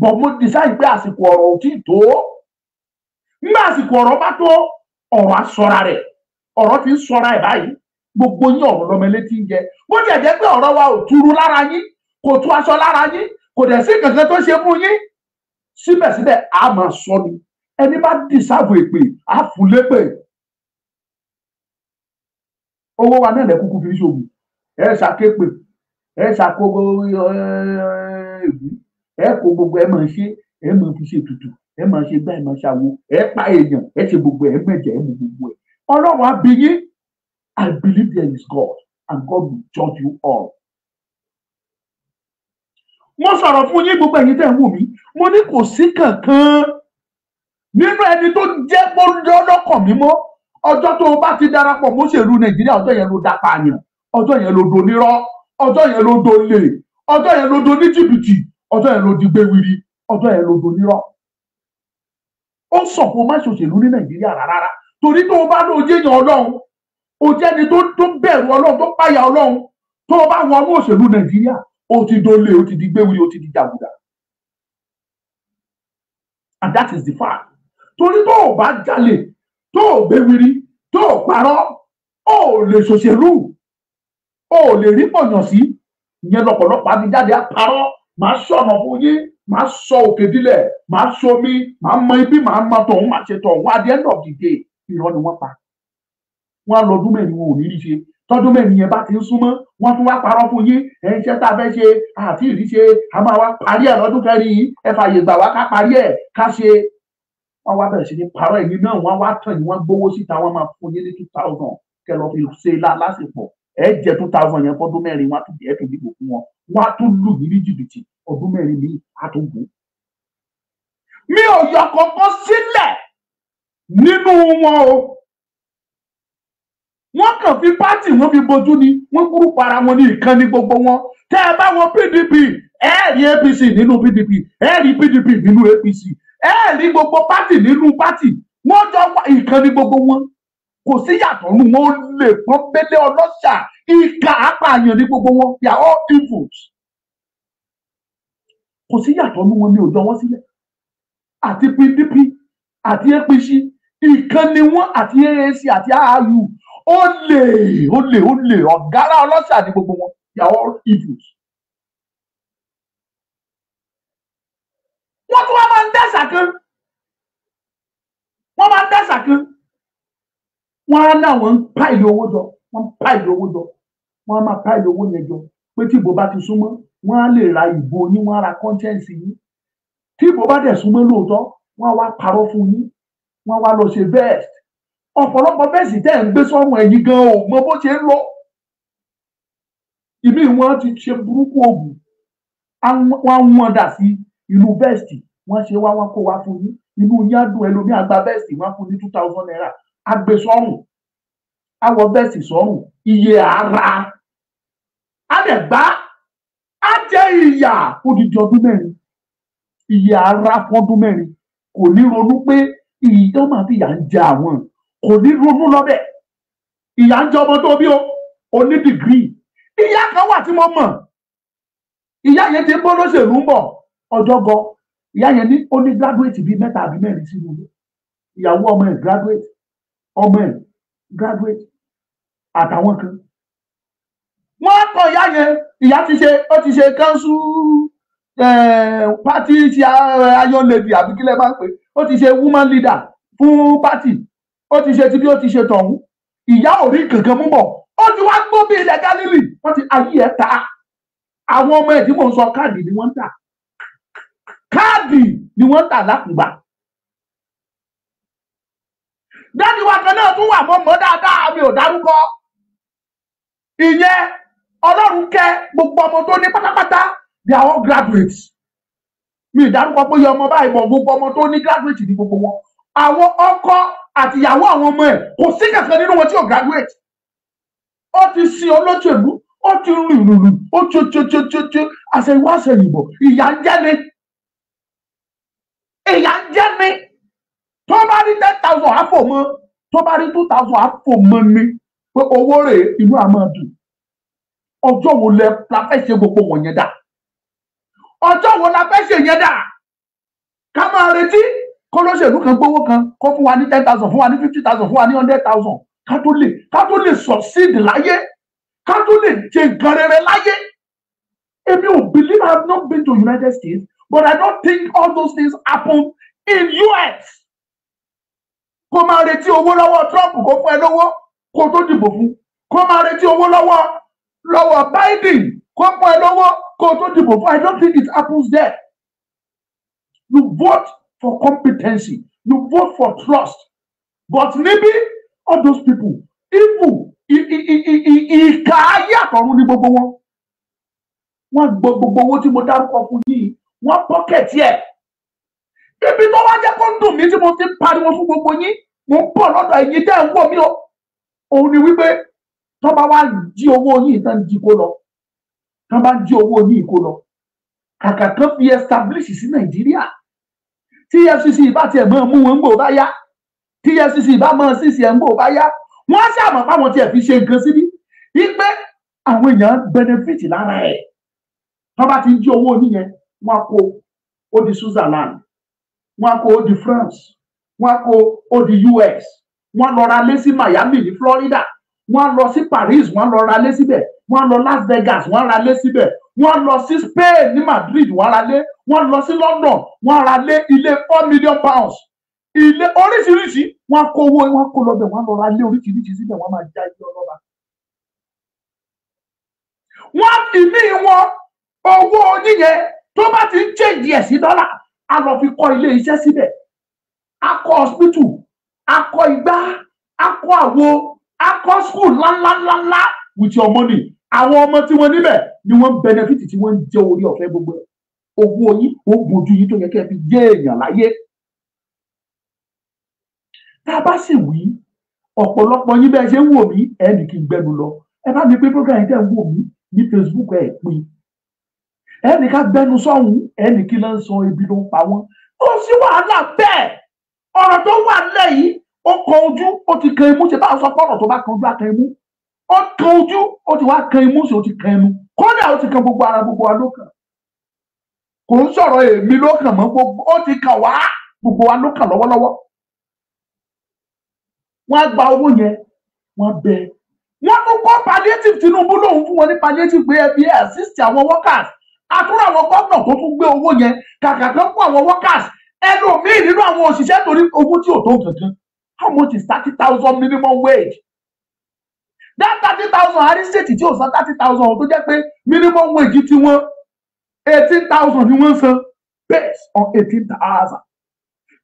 but mo decide pé àsìkò ọ̀rọ̀ ò tí ì tó nígbà àsìkò ọ̀rọ̀ bá tó ọ̀rọ̀ á sọra rẹ̀ ọ̀rọ̀ ti ń sọra ẹ̀ báyìí gbogbo yín ọ̀rọ̀ lọ́mọ létí ń jẹ bó tiẹ̀ jẹ́ pé ọ̀rọ̀ wa ò túrú lára yín kò tú aṣọ lára yín kò dẹ̀ sí kankan tó ṣe fún yín síbẹ̀síbẹ̀ a máa sọ ni ẹni bá dìsáàbò èpè á fún lépè owó wa náà lẹ́kúkú fi ṣòwò ẹ ṣàképe ẹ ṣàkóso ègún ẹ kó gbogbo ẹ máa ṣe ẹ máa fi ṣe tutù ẹ máa ṣe gbá ẹ máa ṣàwo ẹ pa èèyàn ẹ ṣe gbogbo ẹ mẹjẹ ẹ mú gbogbo ẹ Ọlọ́run á bí yín. I believe there is God and God will judge you all. Mo sọ̀rọ̀ fún yín gbogbo ẹ̀yin tẹ́ ń wò mí mo ní kò sí kankan nínú ẹni tó jẹ́ lọ́kàn mímọ́ ọjọ́ tó o bá ti darapọ̀ mọ́ṣèlú Nàìjíríà ọjọ́ yẹn ló dá pààyàn ọjọ́ yẹn ló do nírọ́ ọjọ́ yẹn ló do lè ọjọ́ yẹn ló do ní jìbìtì ọjọ́ yẹn ló di gbéwìrì ọjọ́ yẹn ló do nírọ́. ó sàn kó má ṣòṣèlú ní Nàìjíríà rárá torí tó o bá lóò jẹ́yàn Ọlọ́run o jẹ́ni tó bẹ̀rù Ọlọ́run tó páyà Ọlọ́run tó o bá wọnú òṣèlú Nàìjíríà o ti dolè o ti di gbéwìrì o ti di jàgùdà and that is the fact torí tó o bá jalè tó o gbéwìrì tó o parọ́ o lè ṣòṣèlú o lè rí pọ̀yàn sí ìyẹn lọ́pọ̀lọpọ̀ àti jáde àparọ́ máa ṣọ̀nà fún yín máa sọ òkè dílẹ̀ máa ṣomi máa mọ ibi máa mọ tọ̀hún máa ṣe tọ̀hún at the end of the day irọ́ ni wọ́n pa wọ́n á lọ ọdún mẹ́rin wọn ò ní rí ṣe tọ́dún mẹ́rin yẹn bá ti ń súnmọ́ wọ́n tún wá parọ́ fún yín iṣẹ́ tá a fẹ́ ṣe àti ìríṣe a máa wá parí ẹ̀ lọ́dún kẹrin yìí ẹ fààyè gbà wá ká parí ẹ̀ ká ṣe wọ́n wá bẹ̀rẹ̀ sí ní parọ́ ẹ̀yìn náà wọ́n wá tàn yín wọ́n gbowó síta wọ́n máa fún yín ní 2000 kẹ lọ fi ṣe lásìkò ẹ jẹ 2000 yẹn fọdún mẹ́rin wọ́n á tún ẹ tún dìbò fún wọn wọ́n á tún lù yín ní jìbìtì ọdún mẹ́rin ní àtúngún. mi ò yọ kankan sílẹ̀ nínú wọn o wọ́n kàn fi pátì wọ́n fi bojú ni wọ́n kúrúkọ ara wọn ní ìkànnì gbogbo wọn tẹ́ ẹ bá wọ PDP ẹ rí APC nínú PDP ẹ rí PDP nínú APC ẹ rí gbogbo pátì nínú pátì wọ́n jọ ìkànnì gbogbo wọn kò sí yàtọ̀ nù wọn lè pọ́n bẹ́lẹ́ ọlọ́ṣà ìka apààyàn ní gbogbo wọn they are all evils kò sí yàtọ̀ nù wọn ní òjò wọn sílẹ̀ àti PDP àti APC ìkànnì wọn àti AAC àti AAU ó lè ọ̀gára ọlọ́ṣà ní gbogbo wọn they are all evils. wọ́n tún wá máa ń dẹ́sà kan wọ́n máa ń dẹ́sà kan wọ́n á náà wọ́n ń páìlì owó jọ wọ́n ń páìlì owó jọ wọ́n á máa páìlì owó yẹn jọ pé tí ìbò bá ti súnmọ́ wọ́n á lè ra ìbò yín wọ́n á ra kọ́ńtẹ́ǹsì yín tí ìbò bá dẹ̀ súnmọ́ lóòótọ́ wọ́n á wá parọ́ fún yín wọ́n á wá lọ ṣe bẹ́ẹ̀sì ọ̀pọ̀lọpọ̀ bẹ́ẹ̀sì tẹ́ ẹ̀ ń gbé sọ́run ẹ̀yìn gan ò mọ bó ṣe ń lọ ìmí wọn ti ṣe burúkú oògùn wọ́n wọ́n dà sí inú bẹ́ẹ̀sì wọ́n ṣe wá wọ́n kó wá fún yín inú yín á dùn ẹlòmí àgbà bẹ́ẹ̀sì wọ́n fún ní 2000 naira agbè sọ́run awọ bẹ́ẹ̀sì sọ́run iye ara á lè gbá á jẹ́ ìyà odidi ọdún mẹ́rin iye ara fọ́dún mẹ́rin kò ní ronú pé ìyá máa fi ìyà ń jẹ àwọn kò ní ronú lọ́bẹ̀ ìyà ń jẹ ọmọ tó bí o ní dìgírì ìyá kan wà tí mo mọ̀ ìyá yẹn ti ń bọ́ lóṣèlú ń bọ̀ ọjọ́gọ ìyá yẹn ní ó ní gíráduwétì bíi 3 àbí 4 sínú ilé ìyàwó ọmọ ẹ̀ gíráduwétì ọmọ ẹ̀ gíráduwétì àtàwọn kan wọ́n kọ ìyá yẹn ìyá ti ṣe kánsù pátì ti iron lady àbí kílẹ̀ máa ń pè ó ti ṣe woman leader fún pátì ó ti ṣe ti bí ó ti ṣe tọ̀hún ìyá ò rí kankan mú bọ̀ ó ti wá gbó bí ilẹ̀ Gálílì wọ́n ti ayé ẹ̀ ta àwọn ọmọ ẹ̀ tí mò ń sọ káàdì ni wọ́n ń tà káàdì ni wọ́n ń tà lákùúgbà dáàdì wa kan náà tún wà mọ́ dáadáa mi ò dárúkọ ìyẹn Ọlọ́run kẹ́ gbogbo ọmọ tó ní pátápátá they are all graduates mi ìdárúkọ pé iye ọmọ báyìí mọ gbogbo ọmọ tó ní graduate ní gbogbo wọn àwọn ọkọ àti ìyàwó àwọn ọmọ ẹ̀ kò sí kankan nínú wọn tí ò graduate ó ti sin olóṣèlú ó ti rìnrìn ó tsotsotsotsotso àṣẹwọ́ àṣẹyìnbọ̀ ìyà ń jẹ́ ni tó bá rí 10,000 àpò mọ́ tó bá rí 2,000 àpò mọ́ ni pé owó rẹ̀ inú àmọ́ dùn ọjọ́ wo la fẹ́ ṣe gbogbo wọ̀nyẹn dà ọjọ́ wo la fẹ́ ṣe yẹn dà ká máa retí kó lóṣèlú kan gbówó kan kó fún wa ní 10,000 fún wa ní 50,000 fún wa ní 100,000 ká tó lè succeed láyé ká tó lè ṣe nǹkan rere láyé èmi ò believe I have not been to United States but I don't think all those things happen in US kó máa retí owó lọ́wọ́ Trump kó fún ẹ lówó kó tó dìbò fún kó máa retí owó lọ́wọ́ Biden kó fún ẹ lówó kó tó dìbò fún I don't think it happens there. You vote for competency you vote for trust but maybe all those people ìkà ayé àtọ̀run ní gbogbo wọn wọ́n gbogbo owó tí mo dárúkọ fún yìí wọ́n pọ́kẹ̀tì ẹ̀ ibi tó wá jẹ́ kó ń dùn mí tí mo ti pariwo fún gbogbo yín mo ń bọ̀ lọ́dọ̀ ẹ̀yin tẹ́ ń wò mí o òun ni wípé tó bá wá jí owó yìí tán jí kó lọ tó bá jí owó yìí kó lọ kàkà tó fi establish sí Nàìjíríà tí EFCC bá tiẹ̀ mọ́ mú wọn ń gbò bá yá tí EFCC bá mọ́ sísì ẹ̀ ń gbò bá yá wọ́n ṣàmọ̀ páwọn tiẹ̀ fi ṣe nǹkan síbí wípé àwọn èèyàn benefit lára ẹ̀ tó bá ti ń jí owó oníyẹn wọ́n á kó ó di Switzerland wọ́n á kó ó di France wọ́n á kó ó di US wọ́n lọ ra lé sí Miami ní Florida wọ́n lọ sí Paris wọ́n lọ ra lé síbẹ̀ wọ́n lọ Las Vegas wọ́n ra lé síbẹ̀ wọ́n lọ sí Spain ní Madrid wọ́n ra lé wọ́n lọ sí London wọ́n ra lé ilé £4 million ilé oríṣiríṣi wọ́n kó owó wọ́n kó lọ́bẹ̀ wọ́n lọ ra lé oríṣiríṣi síbẹ̀ wọ́n máa já ilé ọlọ́ba. wọ́n ìní wọn owó oníyẹn tó bá ti ń change ẹ̀ sí dọ́là a lọ fi kọ́ ilé iṣẹ́ síbẹ̀ a kọ́ hospital a kọ́ igbá a kọ́ àwo a kọ́ school ńláńláńlá with your money àwọn ọmọ tí wọ́n níbẹ̀ ni wọ́n benefit tí wọ́n ń jẹ orí ọ̀fẹ́ gbogbo ẹ̀ owó yín ó gbójú yín tó yẹ kẹ́ fi jẹ́ èèyàn láyé. tá a bá sì wí ọ̀pọ̀lọpọ̀ yín bẹ́ẹ̀ ṣe ń wò mí ẹ̀ ní kí n gbẹnu lọ ẹ bá mi pé program yìí tẹ̀ ń wò mí ní Facebook ẹ̀ pín ẹ̀ ní ká gbẹnu sọ́hún ẹ̀ ní kí ló ń sọ ebi ló ń pa wọ́n ó sì wàhálà bẹ́ẹ̀ ọ̀rọ̀ tó wà lẹ́yìn ó kan ojú ó ti kan imú ṣe bá sọ pọ̀rọ̀ tó bá kan ojú á kan imú ó kan ojú ó ti wá kan imú ṣe ó ti kan ẹnu kódà ó ti kan gbogbo ara gbogbo wa ló kàn kò ń sọ̀rọ̀ èmi ló kàn mọ́ gbogbo ó ti kàn wá gbogbo wa ló kàn lọ́wọ́lọ́wọ́. wọ́n á gba owó yẹn wọ́n bẹ wọ́n tún kọ́ palliative Tinubu lòun fún wọn ní palliative pé ẹbí ẹ̀ assist àwọn workers àtúrò àwọn gómìnà tó tún gbé owó yẹn kàkà kan fún àwọn workers ẹlòmíì nínú àwọn òṣìṣẹ́ torí owó tí ò tó kankan how much is 30,000 minimum wage that 30,000 àrí state tí ò san 30,000 tó jẹ́ pé minimum wage tí wọ́n 18,000 ni wọ́n san based on 18,000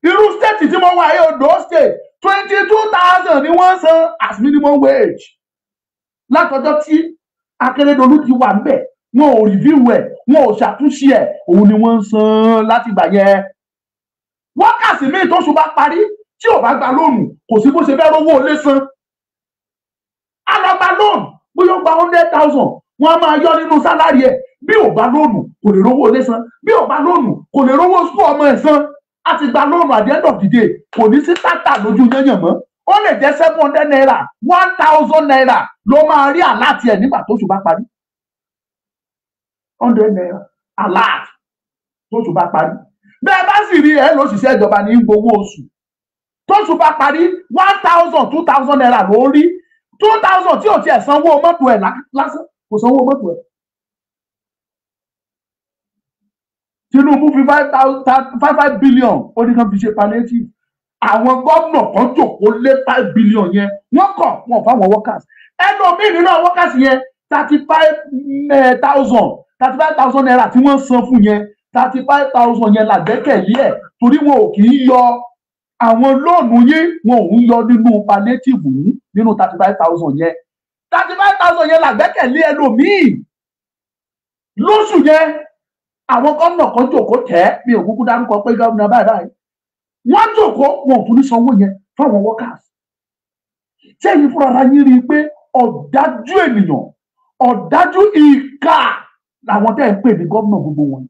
irú state tí mo wà yìí Ondo state 22,000 ni wọ́n san as minimum wage látọjọ́ tí Akérédolú ti wà ńbẹ̀ wọn ò review ẹ̀ wọn ò ṣàtúnṣe ẹ̀ òun ni wọ́n san láti gbà yẹn wákàtí míì tó ṣùgbọ́n parí tí ò bá gba lóònù kò sí bó ṣe fẹ́ rówó ilé san á lọ gba lóònù bóyá ó gba 100,000 wọ́n á máa yọ nínú sálárì ẹ̀ bí ò bá lóònù kò lè rówó ilé san bí ò bá lóònù kò lè rówó sùn ọmọ ẹ̀ san á ti gba lóònù at the end of the day kò ní sí tátà lójú yányàn mọ́ ó lè jẹ́ 700 naira 1,000 naira ló máa rí àláàtì ẹ̀ nígbà tó ṣùgbọ́n parí 100 naira àláàtì tó ṣùgbọ́n parí bẹ́ẹ̀ bá sì rí ẹ̀ lóṣìṣẹ́ ìjọba ní gbowó oṣù tó tún bá parí 1,000 2,000 naira ló rí 2,000 tí ò tiẹ̀ sanwó mọ́tò ẹ̀ lásán kò sanwó mọ́tò ẹ̀. Tinubu fi 5 billion ó ní kan fi ṣe palliative àwọn gómìnà kan jòkó lé 5 billion yẹn wọ́n kọ̀ wọ́n fáwọn workers ẹlòmíì nínú àwọn workers yẹn 35,000 naira tí wọ́n san fún yẹn 35,000 yẹn làgbẹ́kẹ̀lé ẹ̀ torí wọn ò kì í yọ àwọn lóònù yín wọn ò ń yọ nínú palliative nínú 35,000 yẹn 35,000 yẹn làgbẹ́kẹ̀lé ẹlòmíì lóṣù yẹn àwọn gómìnà kan jòkó tẹ́ mi ò kúkú dárúkọ pé gómìnà báyìí wọ́n jòkó wọn ò tún ní sanwó yẹn fáwọn workers sẹ́yìn fúnra ara yín rí i pé ọ̀dájú ènìyàn ọ̀dájú ìkà làwọn tẹ́ ẹ̀ ń pè ní gómìnà gbogbo wọn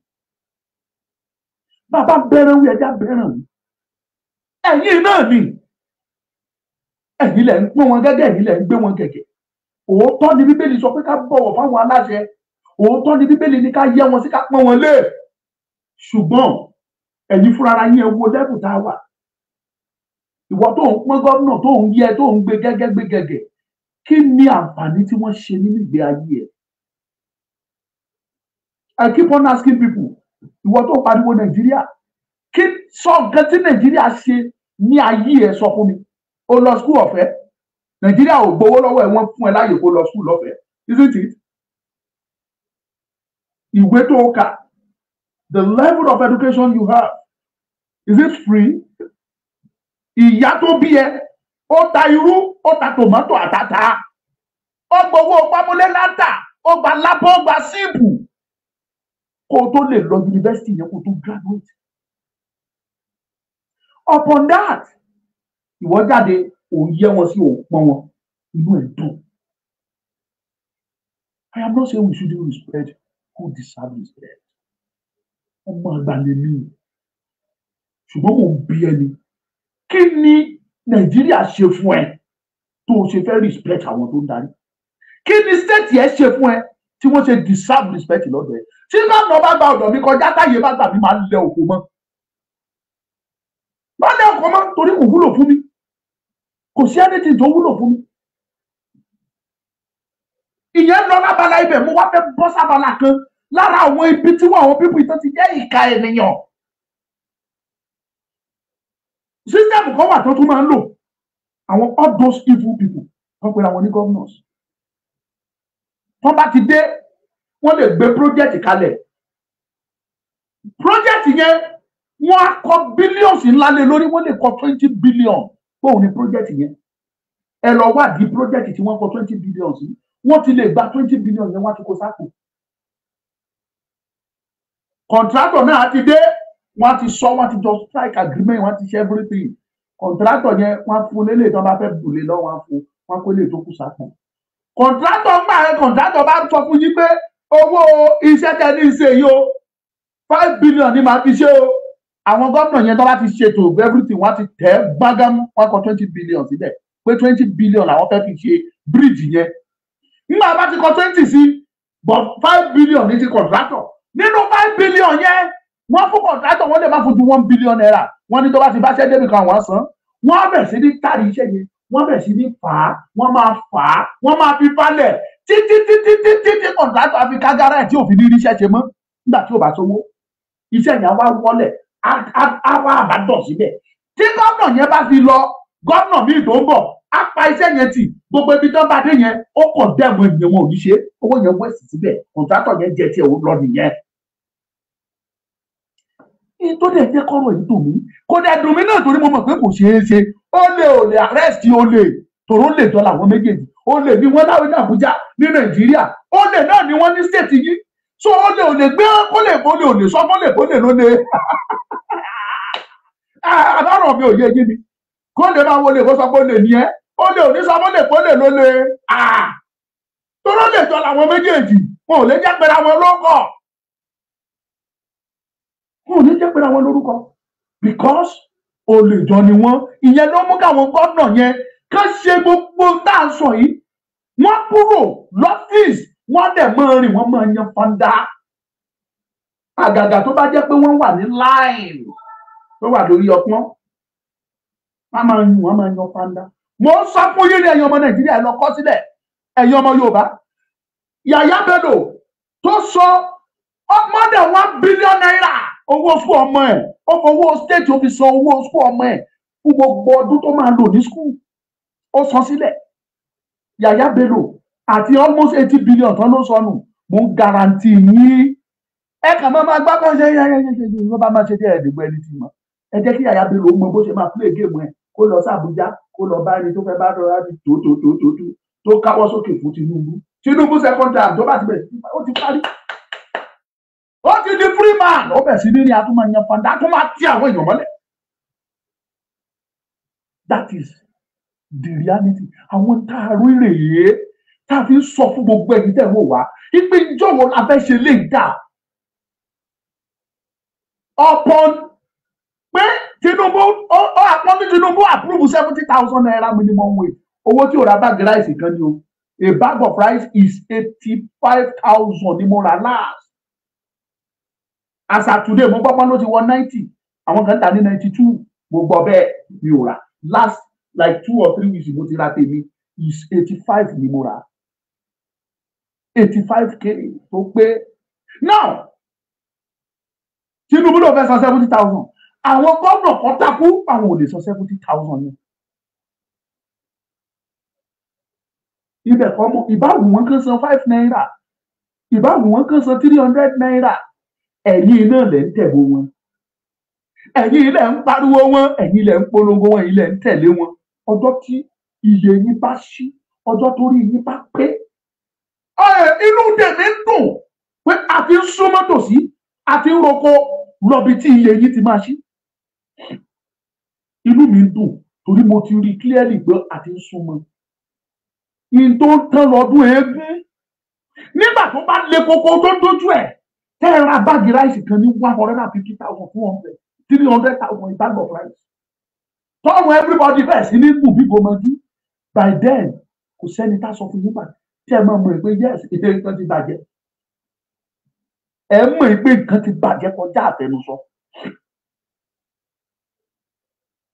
bàbá bẹ̀rẹ̀ wí ẹja bẹ̀rẹ̀ wí ẹ̀yin náà ni ẹ̀yin lẹ̀ ń pọ́n wọn gẹ́gẹ́ ẹ̀yin lẹ̀ ń gbé wọn gẹ̀gẹ̀ òótọ́ ni bíbélì sọ pé ká bọ̀wọ̀ fáwọn aláṣẹ òótọ́ ni bíbélì ní ká yẹ wọn sí ká pọ́n wọn lé ṣùgbọ́n ẹ̀yin fúnra ara yín ẹ wo lẹ́bù tá a wà ìwọ tó ń pọ́n gómìnà tó ń yẹ tó ń gbé gẹ́gẹ́ kí ni àǹfààní tí wọ́n ṣe nínú ìgbé ayé ẹ̀ I keep on asking people ìwọ tó pariwo Nàìjíríà kí sọ nǹkan tí Nàìjíríà ṣe ní ayé ẹ̀ sọ fún mi ó lọ skul ọ̀fẹ́ Nàìjíríà ò gbowó lọ́wọ́ ẹ̀ wọ́n fún ẹ láàyè kó lọ skul lọ́fẹ̀ẹ́ isn't it ìwé tó kà the level of education you have is it free ìyá tó bí ẹ ó ta irú ó ta tòmátò àtàtà ó gbowó pamọ́lé láńtà ó gba lápò ó gba síìpù kó tó lè lọ yunifásitì yẹn kó tó graduate upon that ìwọ jáde òun yẹ wọn sí òun pọ́n wọn inú ẹ̀ dùn I am not saying we shouldn't respect who deserve respect ọmọ àgbà lè mí ṣùgbọ́n mo bí ẹni kí ni Nàìjíríà ṣe fún ẹ tó ṣe fẹ́ respect àwọn tó ń darí kí ni state yẹn ṣe fún ẹ tí wọ́n ṣe deserve respect lọ́dọ̀ ẹ tí gómìnà bá gba ọ̀dọ̀ mi kọjá táyé bá gbà mí máa lẹ òkú mọ́ máa lẹ òkú mọ́ torí kò wúlò fún mi kò sí ẹni tí tó wúlò fún mi ìyẹn lọ lábala ibẹ̀ mo wá fẹ́ bọ́ sábala kan lára àwọn ibi tí wọ́n àwọn pípù ìtàn ti jẹ́ ìka ènìyàn system kan wà tó tún máa ń lò àwọn all those evil people wọ́n pera wọn ní governors wọ́n bá ti dé wọ́n lè gbé project kalẹ̀ project yẹn wọ́n á kọ billions ńlá lé lórí wọ́n lè kọ 20 billion bóun ni project yẹn ẹ lọ wádìí project tí wọ́n kọ 20 billion sí wọ́n ti lè gba 20 billion yẹn wọ́n á ti kó sápò contractor náà ti dé wọ́n ti sọ wọ́n ti jọ strike agreement wọ́n ti ṣe everything contractor yẹn wọ́n fún lélẹ̀ tó bá fẹ́ bùlé lọ wọ́n fún wọ́n kó lè tó kù sápò contractor gbà ẹ contractor bá sọ fún yín pé owó iṣẹ́ tẹ́ ní ṣe yìí o 5 billion ni màá fi ṣe o àwọn gómìnà yẹn tó bá ti ṣètò everything wọ́n ti tẹ̀ gbágám wọ́n kọ 20 billion síbẹ̀ pé 20 billion làwọn fẹ́ fi ṣe bridge yẹn nígbà bá ti kọ 20 sí but 5 billion ní ti contractor nínú 5 billion yẹn wọ́n fún contractor wọ́n lè má fojú 1 billion naira wọ́n ní tó bá ti bá ṣẹ́ débi kan àwọn san wọ́n bẹ̀ sí ní tàrí iṣẹ́ yẹn wọ́n bẹ̀ sí ní fà á wọ́n máa fi falẹ̀ títí contractor àfi kágára ẹ̀ tí ò fi ní iṣẹ́ ṣe mọ́ nígbà tí ò bá sówó iṣẹ́ yẹn wá wọlẹ̀ á wá àbádọ̀ síbẹ̀ tí gómìnà yẹn bá fi lọ gómìnà míì tó ń bọ̀ á pa iṣẹ́ yẹn tì gbogbo ibi tó bá dé yẹn ó kàn dẹ́gun ènìyàn wọn ò ní ṣe owó yẹn wẹ̀sì síbẹ̀ contractor yẹn jẹ tiẹ̀ lọ nìyẹn. tó dẹ̀ jẹ́ kọ́rọ̀ yìí dùn mí kò dẹ̀ dùn mí náà torí mo mọ̀ pé kò ṣeé ṣe ó lè arrest ó lè tòró lè dọ́là àwọn méjèèjì ó lè ní wọ́n láwọn ní Àbújá ní Nàìjíríà ó lè náà ní wọ́n ní state yìí so ó lè gbé ó lè sọ fó lè ló lè àbárò mi ò yé yín ni kó lè máa wọlé kó sọ pé ó lè ní ẹ ó lè òní sọ fó lè ló lè tòró lè dọ́là àwọn méjèèjì wọn ò lè jẹ́ pẹ̀lú àwọn lórúkọ wọn ò ní jẹ́ pẹ̀lú àwọn lórúkọ because olè jọ ni wọ́n ìyẹn ló mú káwọn gómìnà yẹn ká ṣe gbogbo tá à ń sọ yìí wọ́n kúrò lọ́fíìsì wọ́n dẹ̀ máa rìn wọ́n máa yan fanda àgàgà tó bá jẹ́ pé wọ́n wà ní line tó wà lórí ọpọ́n wọ́n máa yan fanda. mo ń sọ fún yín ní ẹ̀yin ọmọ Nàìjíríà ẹ lọ kọ sílẹ̀ ẹ̀yin ọmọ Yorùbá Yàyà Bello tó sọ more than 1 billion naira owó fún ọmọ ẹ̀ ó fowó state ó fi san owó fún ọmọ ẹ̀ fún gbogbo ọdún tó máa lò ní school ó sọ sílẹ̀ Yàyà Bello àti almost 80 billion tán ló sọnù mo ń garanti yín ẹ kàn máa gbá kan ṣe ló bá máa ṣe díẹ̀ ẹ̀dẹ̀gbọ́ ẹni tí mọ̀ ẹ jẹ́ kí Yàyà Bello mọ bó ṣe máa play game ẹ̀ kó lọ sí Àbújá kó lọ bá ẹni tó fẹ́ bá rọra ti tó káwọ́ sókè fún Tinubu second time tó bá ti bẹ̀rẹ̀ ó ti parí ó ti di free man ó bẹ̀ sí ní ní atúmọ̀ yan fanda tó máa tí àwọn èèyàn mọ́lẹ̀ that is the reality àwọn tá a rí rèé tá a fi sọ fún gbogbo ẹ̀yin tẹ́ wò wá ipe ìjọwọ́ la fẹ́ ṣe lè dà upon pé Tinubu àpọ́n ní Tinubu approve 70,000 naira minimum wage owó tí ò ra bag rice kan ni o a bag of rice is 85,000 ní mo rà last as at today mo gbọ́ pọ́n ló ti wọ 90 àwọn kan tà ní 92 mo gbọ́ bẹ́ẹ̀ mi ò rà last like 2 or 3 weeks mo ti ra tèmi is 85 ní mo rà 85k tó pé now Tinubu ló fẹ́ san 70,000 àwọn gómìnà kan takú àwọn ò lè san 70,000 yẹn ibẹ̀ kọ́ mọ́ ìbáwò wọn kan san 5 naira ìbáwò wọn kan san 300 naira ẹ̀yin náà lẹ̀ ń tẹ̀wó wọn ẹ̀yin ilẹ̀ ń pariwo wọn ẹ̀yin ilẹ̀ ń polongo wọn ilẹ̀ ń tẹ̀lé wọn ọjọ́ tí iye yín bá ṣí ọjọ́ tó rí yín bá pé inú tèmi ń dùn pé a ti ń súnmọ́ tòsí a ti ń roko lọ́bi tí iye yín ti máa ṣí inú mi ń dùn torí mo ti rí clearly pé a ti ń súnmọ́ in tó ń tán lọ́dún eégún nígbà tó bá le koko tó ń dojú ẹ̀ tẹ́ ẹ ra báàgì ráìsì kan ní 150,000 200 300,000 bag of rice. Tọ́run everybody bẹ̀rẹ̀ sí ní gbùbí gbòmọ̀jú. By then kò sẹ́ni tá a sọ fún yín bá tí ẹ máa mọ̀ pé yes ilé nǹkan ti bàjẹ́. Ẹ mọ̀ pé nǹkan ti bàjẹ́ kọjá àtẹnusọ.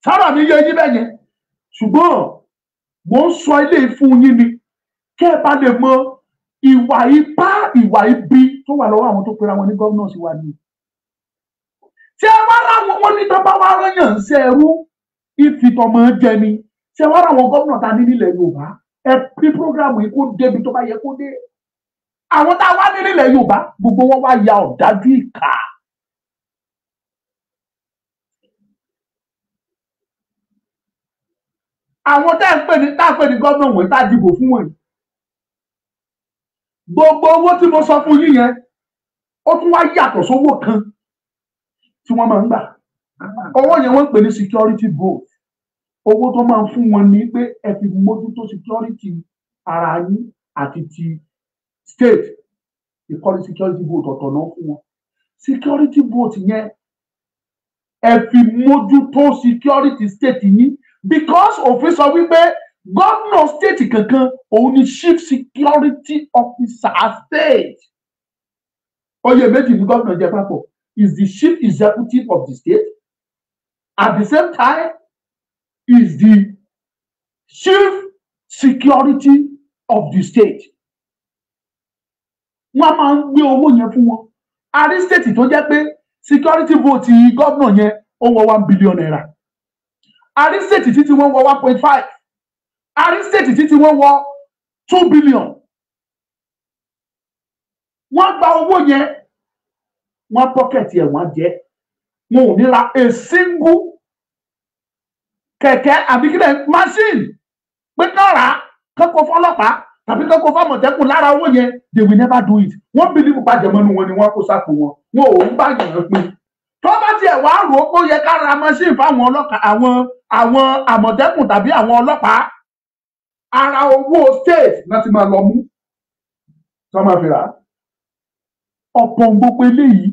Sára mi yẹ yín bẹ́ẹ̀ yẹn ṣùgbọ́n mo ń sọ ilé fún yín ni kẹ́ ẹ bá lè mọ ìwà ipá ìwà ibi tó wà lọ́wọ́ àwọn tó pera wọn ní gómìnà sí wa ni. Tí ẹ wá láwọn wọn ní tọ́ba wá rányàn ń ṣe ẹrú ìfìtọ̀mọ̀ jẹ ni tí ẹ wá láwọn gómìnà ta ní nílẹ̀ Yorùbá ẹ pí prógrámù yìí kó débi tó bá yẹ kó dé. Àwọn tá a wá ní nílẹ̀ Yorùbá gbogbo wọn wá ya ọ̀dájú ìkà. Àwọn tá a pè ní gómìnà wọ̀nyí tá a dìbò fún wọ̀nyí. Gbogbo owó tí mo sọ fún yín yẹn ó tún wá yàtọ̀ sówó kan tí wọ́n máa ń gbà. Owó yẹn wọ́n ń pè ní security vote. Owó tó máa ń fún wọn ní pé ẹ fi mójútó security ara yín àti ti state. Ìkọ́ni security vote ọ̀tọ̀ náà fún wọn. Security vote yẹn ẹ fi mójútó security state yín because òfin sọ wípé gómìnà state kankan òun ni chief security officer state. Oyè méjì ní gómìnà jẹ papọ̀ is the chief executive of the state at the same time is the chief security of the state. Wọ́n máa ń gbé owó yẹn fún wọn. Àrí state tó jẹ́ pé security vote gómìnà yẹn ó wọ $1 billion. Àrí state títí wọ́n wọ 1.5. Àrí state títí wọ́n wọ $2 billion. Wọ́n gba owó yẹn wọ́n pocket ẹ̀ wọ́n jẹ́ wọn ò ní ra a single kẹ̀kẹ́ àbí kílẹ̀ machine pé kára kẹ́kọ̀ọ́ fọlọ́pàá tàbí kẹ́kọ̀ọ́ fọmọ̀tẹ́kùn lára owó yẹn they will never do it. Wọ́n believe pàjẹ́mọ́nú wọn ni wọ́n kó sápò wọn ò ń bá yàn pé tó bá tiẹ̀ wá rò ó yẹ ká ra machine fáwọn ọlọ́pàá àwọn àmọ̀tẹ́kùn tàbí àwọn ọlọ́pàá ara owó state láti máa lọ mú tó máa fi rà á. Ọ̀pọ̀ gbogbo eléyìí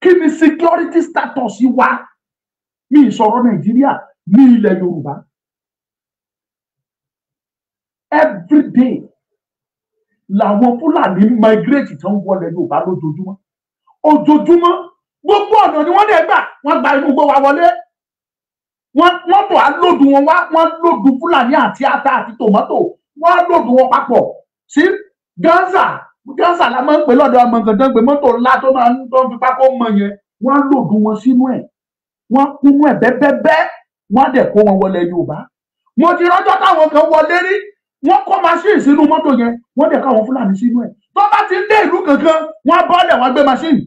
kí ni security status wa ní ìsọ̀rọ̀ Nàìjíríà ní ilẹ̀ Yorùbá. Every day làwọn Fúlàní migrate tó ń wọlé Yorùbá lójoojúmọ́. Ojoojúmọ́ gbogbo ọ̀nà ni wọ́n dẹ̀ gbà wọ́n gba inú gbọ́ wa wọlé. Wọ́n tó á lòdù wọn wá wọ́n lòdù Fúlàní àti ata àti tòmátò wọ́n á lòdù wọn papọ̀ sí Gaza la máa ń pè lọ́dọ̀ ọmọ nǹkan tó ń pè mọ́tò ńlá tó máa ń tó ń fi pákó mọ yẹn wọ́n á lòdù wọn sínú ẹ̀ wọ́n kúnú ẹ̀ bẹ́ẹ̀bẹ́ẹ́ wọ́n á dẹ̀ kó wọn wọlé Yorùbá. Mo ti rọ́jọ́ táwọn kan wọlé rí wọ́n kó machine sínú mọ́tò yẹn wọ́n dẹ̀ káwọn Fúlàní sínú ẹ̀ tó bá ti dé ìlú kankan wọ́n á bọ́lẹ̀ wọ́n gbé machine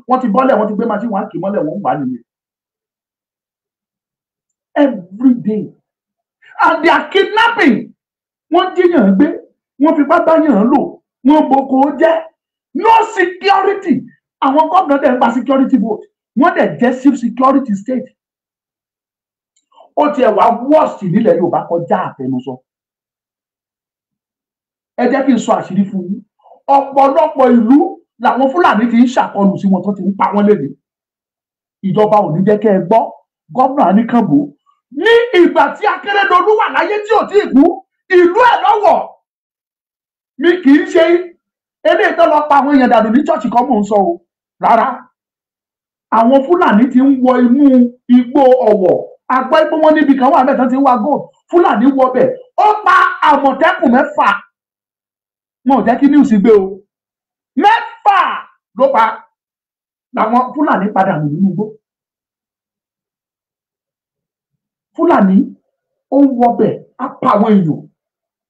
wọ́n ti bọ́lẹ̀ wọ́n ti gbé machine wọ́n á kì í mọ́lẹ̀ wọ́n ń wà nìyẹn. Every day and they are kidnapping wọ́n jíyàn gbé wọ́n fipá báyàn lò wọ́n boko jẹ́ no security àwọn gómìnà dẹ̀ ń gba security vote wọ́n dẹ̀ jẹ́ chief security state. Ó tiẹ̀ wá worst nílẹ̀ Yorùbá kọjá àfẹnusọ. Ẹ jẹ́ kí n sọ àṣírí fún yín ọ̀pọ̀lọpọ̀ ìlú làwọn Fúlàní ti ń ṣàkọlù sí wọn tó ti ń pa wọ́n lédè. Ìjọba ò ní jẹ́ kẹ́ ẹ gbọ́ gómìnà Aníkànbó ní ìgbà tí Akérédolú wà láyé tí ò tí ì kú ìlú ẹ̀ lọ́wọ́ mi kì í ṣe eléyìí tó lọ pa àwọn èèyàn dànù ní ṣọ́ọ̀ṣì kan mò ń sọ o rárá. Àwọn Fúlàní ti ń wọ inú igbó Ọ̀wọ̀ àgbọ̀ ipò wọn níbi kan wà mẹ́ta ti ń wá gold Fúlàní wọ bẹ̀ ó pa Àmọ̀tẹ́kùn 6 wọn ò jẹ́ kí news gbé o 6 ló pa làwọn Fúlàní padà nù nínú igbó. Fúlàní ó wọ bẹ̀ á pa àwọn èèyàn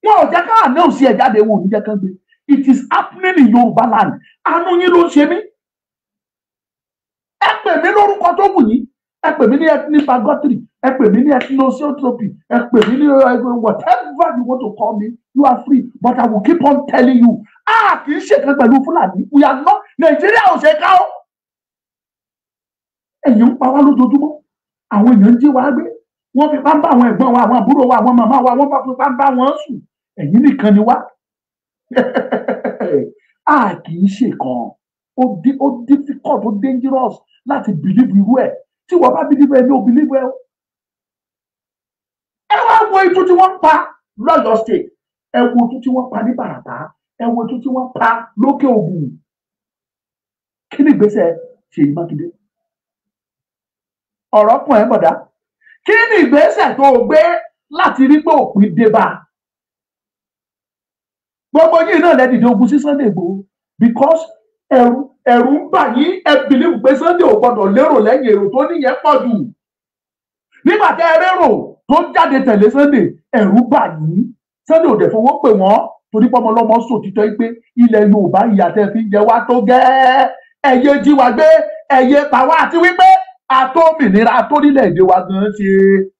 wọn ò jẹ́ ká àná sí ẹ̀ jáde wọn ò ní jẹ́ ká gbé. It is happening in Yorùbá land. Àánú yín ló ń ṣe mí. Ẹ pè mí lórúkọ tó wù yín. Ẹ pè mí ní ethnobagotry. Ẹ pè mí ní ethnocentrosy. Ẹ pè mí ní whatever you want to call me. You are free. But I will keep on telling you. Kì í ṣe kan pẹ̀lú Fúlàní. We are not Nàìjíríà ò ṣe ká o. Ẹ̀yin ń pa wá lójoojúmọ́. Àwọn èèyàn ń jí wa gbé. Wọ́n fi pá ń bá àwọn ẹ̀gbọ́n wa, àwọn àbúrò wa, àwọn màmá wa, wọ́n bá fi pá ń bá wọn sùn. Ẹ̀yin nìkan ni wá. Kì í ṣe kan ó difficult ó dangerous láti bìlíìfù irú ẹ̀ tí wọ́n bá bìlíìfù ẹ̀ ní o bìlíìfù ẹ̀ o. Ẹ wá wo itú tí wọ́n pa lọ́yọ̀ state, ẹ wo itú tí wọ́n pa ní Bàràpá, ẹ wo itú tí wọ́n pa lókè Ògùn. Kí ni ìgbésẹ̀ Ṣèyí Mákindé? Ọ̀rọ̀ kún ẹ̀ bọ̀dá. Kí ni ìgbésẹ̀ tó gbé láti rí pé òpin dé bá? Gbogbo yìí náà lẹ́dìdì ogun sí Sunday Igboho because ẹ̀rù ń bà yín, ẹ bìlíìfù pé Sunday ò gbọdọ̀ lérò lẹ́yìn èrò tó níyẹn pọ̀ jù. Nígbà tẹ́ ẹ rérò tó jáde tẹ̀lé Sunday, ẹ̀rù bà yín. Sunday ò dẹ̀ fowó pè wọ́n torí pọ́mọlọ́mọ sòtítọ́ pé ilẹ̀ Yorùbá ìyà tẹ́ fi ń jẹ wá tó gẹ́, ẹ̀yẹ jí wa gbé, ẹ̀yẹ pa wá, àti wípé àtòmìnira àtòrílẹ̀-èdè wa gan-an ṣe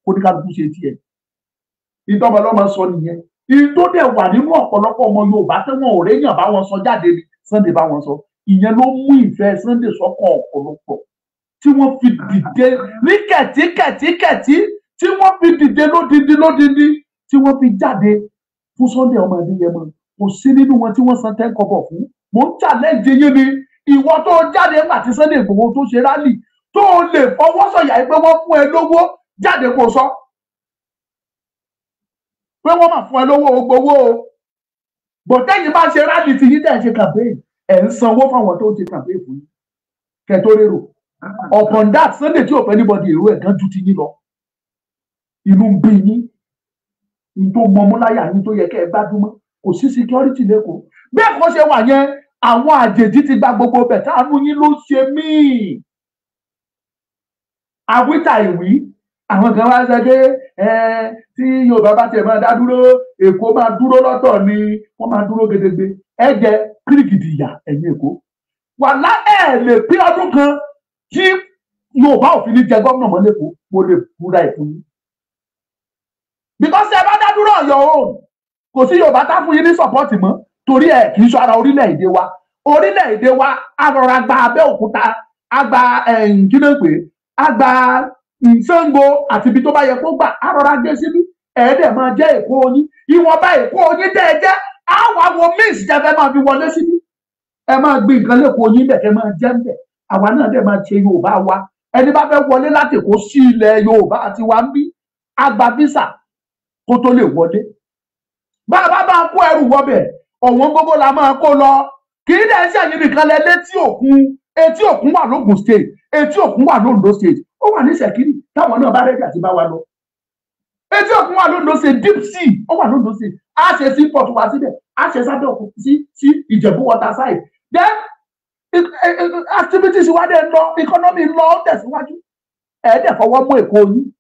oníkálukú ṣe tiẹ̀. Ìtọ́mọlọ́mọ sọ nìyẹn. Ìtó dẹ̀ wà nínú ọ̀pọ̀lọpọ̀ ọmọ Yorùbá tí wọn ò réyàn bá wọn sọ jáde ni Sunday bá wọn sọ. Ìyẹn ló mú ìfẹ́ Sunday sọ́kàn ọ̀pọ̀lọpọ̀ tí wọ́n fi dìde ní kẹ̀tíkẹ̀tíkẹ̀tí, tí wọ́n fi dìde lódindi tí wọ́n fi jáde fún Sunday ọmọ Adéyẹmọ. Kò sí nínú wọn tí wọ́n san 10 kọ́bọ̀ fún. Mo ń challenge yín ni ìwọ tó jáde nígbà tí Sunday Igboho tó ṣe rálì tó lè fọwọ́ sọ̀yà pé wọ́n fún ẹ lówó jáde kó sọ pé wọ́n máa fún ẹ lówó gbowó o. Bọ̀tẹ́yìn bá ṣe rálì tí yín dẹ̀ ṣe campaign, ẹ̀ ń sanwó fáwọn tó ṣe campaign fún yín kẹ́ tó rérò. Upon that Sunday tí ò fẹ́ anybody èrò ẹ̀ gan ju ti yín lọ. Inú ń bí yín, ní tó mọmúláyà yín tó yẹ kẹ́ ẹ gbádùn mọ́. Kò sí security lẹ́kọ̀ọ́. Bẹ́ẹ̀ kọ́ ṣe wà yẹn, àwọn àjèjì ti gba gbogbo bẹ̀ táànú yín ló ṣe míì. Àwítà ìwí, àwọn kan wá sọ pé tí Yorùbá bá tiẹ̀ máa dá dúró, Èkó máa dúró lọ́tọ̀ ni wọ́n máa dúró gedegbe. Ẹ jẹ kíríkìtì ìyà ẹ̀yin Èkó. Wàhálà ẹ̀ lè pín ọdún kan tí Yorùbá ò fi ní jẹ gómìnà mọ́ lẹ́kọ̀ọ́, mo lè búra ẹ̀ fún yín. Because ẹ bá dá dúró ọ̀yọ́ o, kò sí Yorùbá tá fún yín ní support mọ́ torí ẹ̀ kì í ṣọ́ ara orílẹ̀-èdè wa. Orílẹ̀-èdè wa arọra gba Abẹ́òkúta, àgbà kílópè, àgbà Ṣàngó àti ibi tó bá yẹ kó gbà arọra gbé síbí. Ẹ̀ẹ́dẹ̀ máa jẹ́ Èkó yín. Ìwọ̀nba Èkó yín tẹ́ ẹ jẹ́, àwọn àwọn mix jẹ́ fẹ́ máa fi wọlé síbí. Ẹ máa gbé nǹkan lẹ́kọ̀ọ́ yín bẹ̀ kẹ́ máa jẹ́ ń bẹ̀. Àwa náà dẹ̀ máa ṣe Yorùbá wa. Ẹni bá fẹ́ wọlé láti Èkó sí ilẹ̀ Yorùbá àti wa ń bí, àgbà visa kó tó lè wọlé. Bàbá bá kó ẹrù wọbẹ̀, ọ̀wọ́n gbogbo la máa kó lọ. Kì í dẹ̀ ṣe àyè nìkan lẹ létí òkun. Etí òkun wà l'Ògùn state, etí òkun wà l'Ondo state, ó wà ní Ṣẹ̀kírì táwọn náà bá rẹ́dí àti bá wa lọ. Etí òkun wà l'Ondo state, deep sea ó wà l'Ondo state. A ṣe sí port wá síbẹ̀, a ṣe sábẹ́ òkun sí Ìjẹ̀bú water side. Then activities wa dẹ̀ lọ, economy lọ tẹ̀síwájú. Ẹ̀ẹ́dẹ̀ fọwọ́ mú Èkó yín.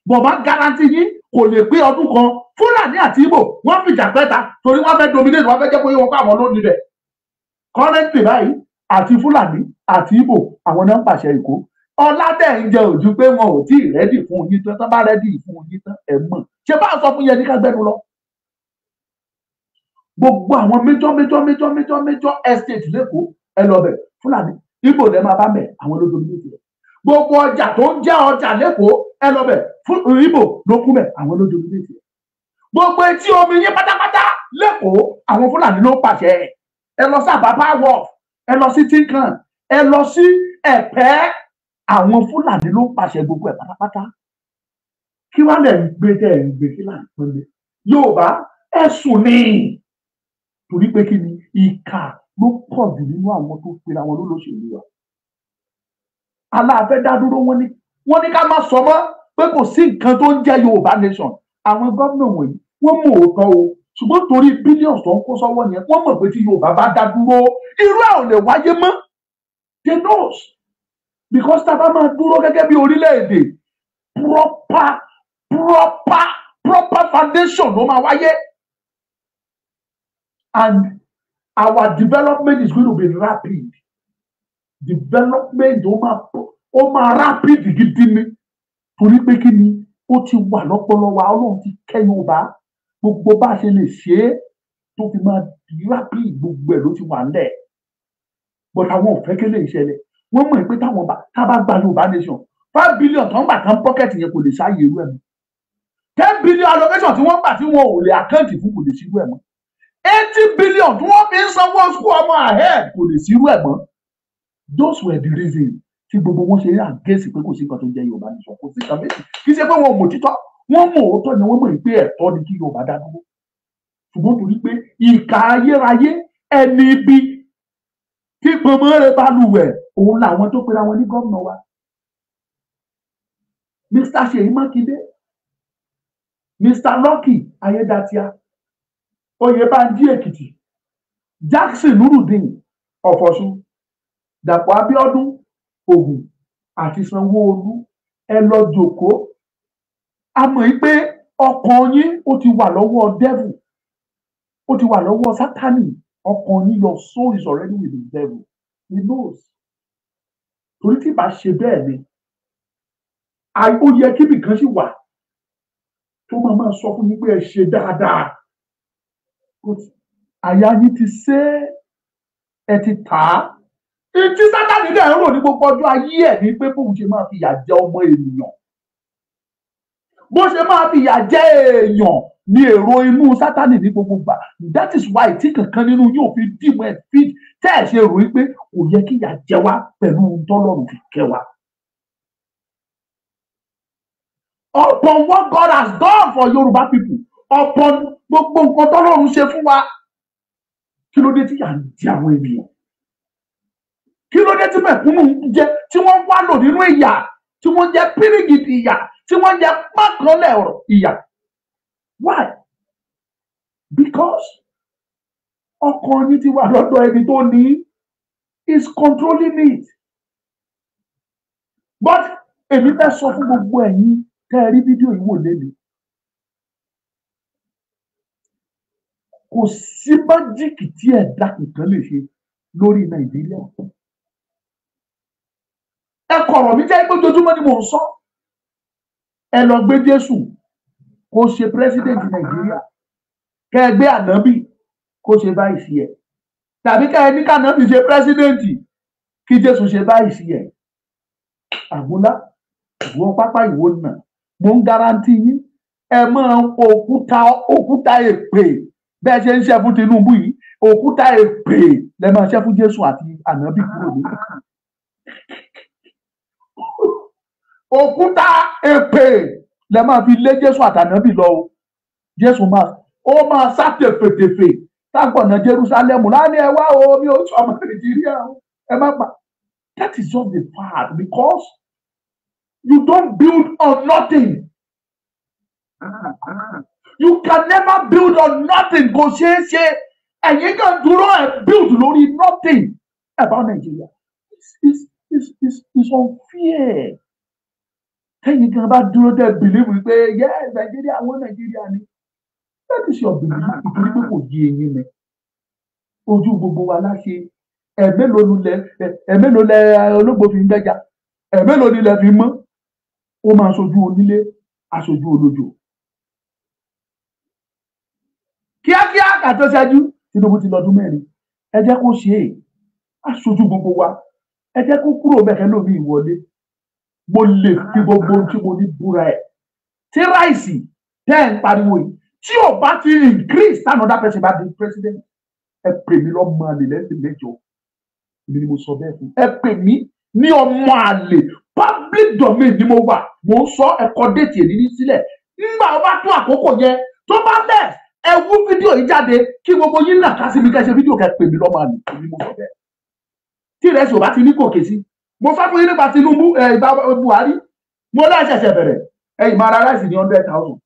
Bọ̀bá guarantee yín kò lè pé ọdún kan. Fúlàní àti Ìgbò wọ́n fìjà pẹ́ta torí wọ́n fẹ́ dominate, wọ́n fẹ́ jẹ́ pé wọ́n kọ́ àwọn lónìí rẹ̀. Currently báyìí àti Fúlàní àti Ìgbò àwọn náà ń pàṣẹ Èkó. Ọládẹ̀ ń jẹ òjú pé wọn ò tí ì rẹ́dì fún yín tán, tán bá rẹ́dì fún yín tán ẹ̀ mọ̀. Ṣé bá sọ fún yẹn ní ká gbẹ́nu lọ? Gbogbo àwọn major estate lẹ́kọ̀ọ́ ẹ lọ bẹ̀ Fúlàní, Ìgbò lẹ́ máa bá bẹ̀ àwọn ló dominate rẹ̀. Gbogbo ọjà tó ń jẹ́ ọjà lẹ́kọ̀ọ́ ẹ lọ bẹ̀ Ìgbò ló kún bẹ̀ àwọn ló dominate rẹ̀. Gbogbo etí omi yín pátápátá lẹ́kọ̀ọ́ àwọn Fúlàní ló pàṣẹ. Ẹ lọ sí Àpápá wọ̀, ẹ lọ sí Tinkan, ẹ lọ sí Ẹ̀pẹ́, àwọn Fúlàní ló pàṣẹ gbogbo ẹ̀ pátápátá. Kí wá lẹ̀ ń gbé tẹ̀ ń gbé Fúlàní pọ́nlé? Yorùbá ẹ̀sùn ni torí pé kí ni ìkà ló pọ̀ jù nínú àwọn tó pera wọn lólóṣèlú wa. Aláàfẹ́ dá dúró wọ́n ní ká má sọ mọ́ pé kò sí nǹkan tó ń jẹ́ Yorùbá nation. Àwọn gómìnà wọ̀nyí wọ́n mú òótọ́ o, ṣùgbọ́n torí billions tó ń kó sọ́wọ́ yẹn wọ́n mọ̀ pé tí Yorùbá bá dá dúró irú ẹ̀ ò lè wáyé mọ́. They know because tá a bá máa dúró gẹ́gẹ́ bí orílẹ̀-èdè proper foundation ló máa wáyé, and our development is going to be rapid. Development ó máa rapid gidi ni torí pé kí ni ó ti wà lọ́pọlọ wa, Ọlọ́run ti kẹ́ Yorùbá gbogbo bá ṣe lè ṣe é tó fi máa rapid gbogbo ẹ̀ ló ti wà ńlẹ̀. But àwọn ò fẹ́ kí lè ṣẹlẹ̀. Wọ́n mọ̀ pé tá bá gba Yorùbá nation 5 billion tó ń gbà tán pocket yẹn kò lè ṣáàyè irú ẹ̀ mọ́. 10 billion allocation tí wọ́n gbà tí wọn ò lè account fún kò lè sí irú ẹ̀ mọ́. 80 billion tí wọ́n fi ń sanwó school ọmọ ahead kò lè sí irú ẹ̀ mọ́. Those were the reasons tí gbogbo wọn ṣe rí àgẹ́sì pé kò sí nǹkan tó jẹ́ Yorùbá nìṣọ́ kò sí nǹkan méjì kì í ṣe pé wọn ò mọ̀ títọ́ wọ́n mọ̀ òótọ́ ni wọ́n mọ̀ pé ẹ̀tọ́ ni kí Yorùbá dá dúró ṣùgbọ́n torí pé ìkà ayérayé ẹni ibi tí pọnmọ́ rẹ̀ bá lùwẹ̀ òun làwọn tó pera wọn ní gómìnà wa Mr. Ṣèyí Mákindé Mr. Lucky Ayédátíá Oyèbánjí Èkìtì Jackson Nurudeen of Ọ̀ṣun Dàpọ̀ Abíọ́dún Ògùn àti Sanwó-Olú ẹ lọ jókòó a mọ̀ pé ọkàn yín ó ti wà lọ́wọ́ devil ó ti wà lọ́wọ́ Sátánì ọkàn yín your soul is already with the devil he knows torí tí bá ṣe bẹ́ẹ̀ ni ó yẹ kí nìkan sì wà tó máa sọ fún yín pé ẹ ṣe dáadáa àyà yín ti ṣe ẹ ti tà á ìtí Sátánì dẹ̀ ń rò ní gbogbo ọjọ́ ayé ẹ̀ ní pé bóun ṣe máa fi ìyà jẹ ọmọ ènìyàn bó ṣe máa fi ìyà jẹ èèyàn ní èrò inú Sátánì ní gbogbo gbà that is why tí kankan nínú yóò fi dìmọ̀ ẹ̀ fi tẹ́ ẹ̀ ṣe rò wípé kò yẹ kí ìyà jẹ wá pẹ̀lú tọ́lọ́run fi kẹ́ wa. Upon what God has done for Yoruba people upon gbogbo nǹkan tọ́lọ́run ṣe fún wa kí ló dé tí ìyà ń jẹ àwọn ènìyàn kí ló dé tí mẹ̀kúnnù ń jẹ tí wọ́n wá lò nínú ìyà tí wọ́n jẹ pírígìdì ìyà tí wọ́n jẹ pákànlẹ̀ ọ̀rọ̀ ìyà why because ọkàn yín ti wà lọ́dọ̀ ẹni tó ní is controlling it but èmi fẹ́ sọ fún gbogbo ẹ̀yin tẹ́ ẹ rí fídíò yìí wò lélẹ̀ kò sí májíìkì tí ẹ̀dá kankan lè ṣe lórí Nàìjíríà ẹ kọ̀rọ̀ mi jẹ́ pé ojoojúmọ́ ni mò ń sọ ẹ lọ gbé Jésù kó ṣe president Nàìjíríà kẹ́ ẹ gbé ànábì kó ṣe báyìí sí ẹ tàbí kẹ́ ẹ ní kànábì ṣe president kí Jésù ṣe báyìí sí ẹ àgúnlá ìwọ pápá ìwọ nà mo ń garanti yín ẹ máa òkúta èpè bẹ́ẹ̀ ṣe ń ṣe fún Tinubu yìí òkúta èpè lẹ máa ṣe fún Jésù àti ànábì kúrò ní òkúta èpè lẹ máa fi lé Jésù àtànábì lọ o Jésù máa sá tèfètèfè tágbọ̀nà Jerúsálẹ́mù láàrin ẹ wá o mi ò sọ ọmọ Nàìjíríà ẹ má pa that is just the part because you don't build on nothing you can never build on nothing kò ṣeé ṣe ẹ̀yin kan dúró ẹ̀ build lórí nothing about Nigeria it's unfair tẹ́yìn kan bá dúró tẹ́ believe wípé yes Nàìjíríà àwọn Nàìjíríà ni that is your belief nítorí pé kò yé eyín mi ojú gbogbo wa láṣẹ ẹ̀mélòó lẹ ológbò fi ń gbẹ́jà ẹ̀mélòó ni lẹ fi mọ́ ó máa ṣojú onílé aṣojú olójó kíákíá kàtó ṣáájú Tinubu ti lọ́dún mẹ́rin ẹ jẹ́ kó ṣe é aṣojú gbogbo wa ẹ jẹ́ kó kúrò mẹ́kẹ́ lómi ìwọlé mo lè fi gbogbo tí mo ní búra ẹ̀ tí ráìsì tẹ́ ẹ̀ ń pariwo yìí tí ò bá ti increase tí another person bá di president ẹ pè mí lọ́mọ àlè lẹ́sìn mẹ́jọ èmi ni mo sọ bẹ́ẹ̀ fún ẹ pè mí ní ọmọ àlè public domain ni mo wà mo ń sọ ẹ̀kọ́ déètì èyí ní sílẹ̀ nígbà ó bá tó àkókò yẹn tó bá lẹ̀ ẹ wú fídíò yìí jáde kí gbogbo yín nà ká sí mi ká ṣe fídíò kẹ pè mí lọ́mọ àlè èmi ni mo sọ bẹ́ẹ̀ tí ìrẹsì ò bá ti ní gòkè sí mo fẹ́ fún yín nípa Tinubu ìgbà Buhari mo náà ṣẹ̀ṣẹ̀ bẹ̀rẹ̀ ẹ̀yìn máa ra ráìsì ní 100,000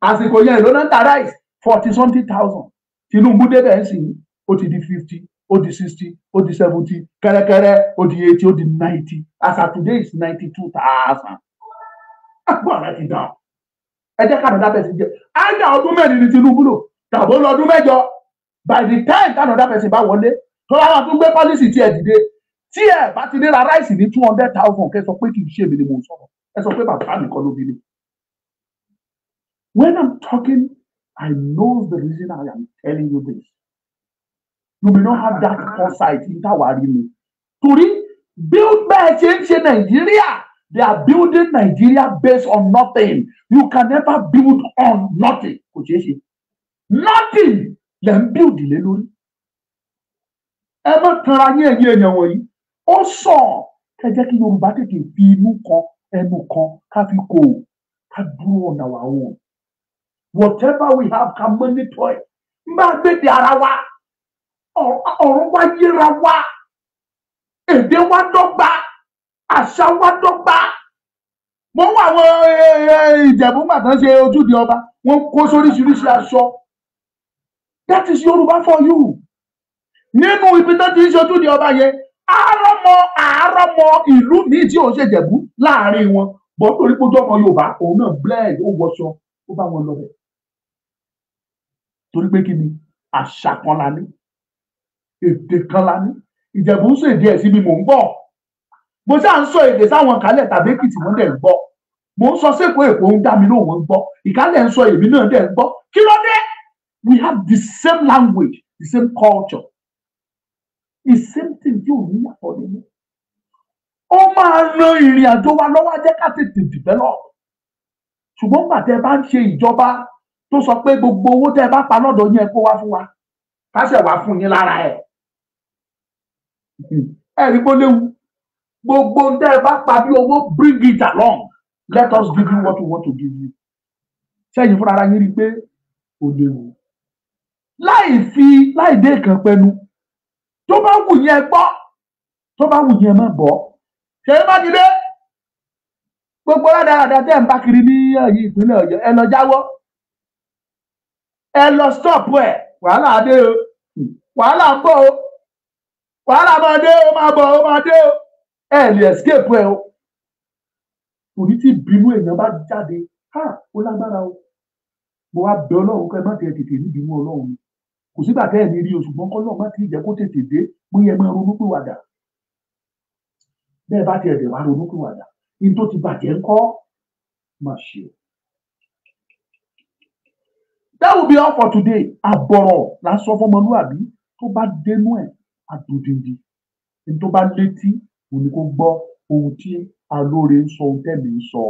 àsìkò yẹn ló náà ń ta ráìsì 40-something-thousand Tinubu débẹ̀ ń sìn ó ti di 50 ó di 60 ó di 70 kẹ́rẹ́kẹ́rẹ́ ó di 80 ó di 90 as of today is 92,000 àpò àrẹ ti dàn ẹ jẹ́ ká another person jẹ́ àìdá ọdún mẹ́rin ní Tinubu lò tàbí ó lọ ọdún mẹ́jọ by the time that another person bá wọlé tó láwọn tún gbé policy tí ẹ dìde tí ẹ bá ti ní ra ráìsì ní 200,000 kẹ́ sọ pé kì í ṣe èmi ni mo sọ̀rọ̀ ẹ sọ pé bàbá mi kọ́ ló bí mi. When I'm talking, I know the reason I am telling you this. You may not have that foresight in Tawari. Torí build bẹ́ẹ̀ ṣe ń ṣe Nàìjíríà. They are building Nigeria based on nothing. You can never build on nothing. Kò ṣeé ṣe. Nothing lè ń build lé lórí. Ẹ má tanra yín ẹ̀yin èèyàn wọ̀nyí. Ó sàn kẹ́ jẹ́ kí Yorùbá tètè fi inú kan ẹnu kan ká fi kó ká dúró on our own. Whatever we have ká monitor ẹ̀ ń bá gbèdé ara wa ọ̀rọ̀ wa yíra wa èdè wa dọ́gba àṣà wa dọ́gba. Mo wà àwọn Ìjẹ̀bú mà tán ṣe ojúde ọba wọ́n kó sóríṣiríṣi aṣọ. That is Yorùbá for you. Nínú ibi tó ti ń ṣe ojúde ọba yẹn àárọ̀mọ ìlú míì tí ò ń ṣe Ìjẹ̀bú láàrin wọn bọ́ torí pé ojú ọmọ Yorùbá òun náà blend ó wọṣọ ó bá wọn lọ bẹ̀. Torí pé kí ni àṣà kan la ní èdè kan la ní Ìjẹ̀bú ń sọ èdè ẹ̀ síbi mò ń gbọ́ mo ṣáà ń sọ èdè sáwọn kálẹ̀ tàbí Èkìtì wọ́n dẹ̀ ń gbọ́ mo ń sọ sékòó Èkó ń dá mi lóhùn wọ́n ń gbọ́ ìkálẹ̀ ń sọ èmi náà dẹ̀ ń gbọ́ kí ló dé we have the same language the same culture the same thing tí ò ní yàtọ̀ nínú ó máa ran ìrìn àjò wa lọ́wọ́ á jẹ́ ká tètè develop ṣùgbọ́n nígbà tẹ́ bá ń ṣe ìjọba tó sọ pé gbogbo owó tẹ́ bá pa lọ́dọ̀ yẹn kó wá fún wa ká ṣẹ̀ wá fún yín lára ẹ̀ rí bó léwu gbogbo tẹ́ bá pa bí owó bring it along let us give you what we want to give you sẹ́yìn fúnra yín rí i pé ó léwu láì dé kan pẹnu tó bá wù yẹn gbọ́ tó bá wù yẹn má bọ́ ṣe é Mákindé gbogbo rádaràdà tẹ́ ń bá kiri ní ìpínlẹ̀ Ọ̀yọ́ ẹ lọ jáwọ́ ẹ lọ stop ẹ̀ wàhálà dé o wàhálà ń bọ̀ o wàhálà máa dé o máa bọ̀ o máa dé o ẹ lè escape ẹ o òní tí bínú èèyàn bá jáde ó lágbára o mo wá bẹ Ọlọ́run kẹ́ má tẹ̀ tètè níbi inú Ọlọ́run kò sígbà tẹ́ ẹ̀ ní rí o ṣùgbọ́n kọ́ náà má ti jẹ́ kó tètè dé bóyá ẹ máa ronúpìwàdà bẹ́ẹ̀ bá tiẹ̀ dẹ̀ wá ronúpìwàdà ní tó ti bàjẹ́ ńkọ́ má ṣe. That will be all for today. Àbọ̀rọ̀ la sọ fọmọlúwàbí tó bá dénú ẹ̀ àdòdìndì ní tó bá létí òní kó gbọ́ ohun tí alóore ń sọ ohun tẹ̀mí ń sọ.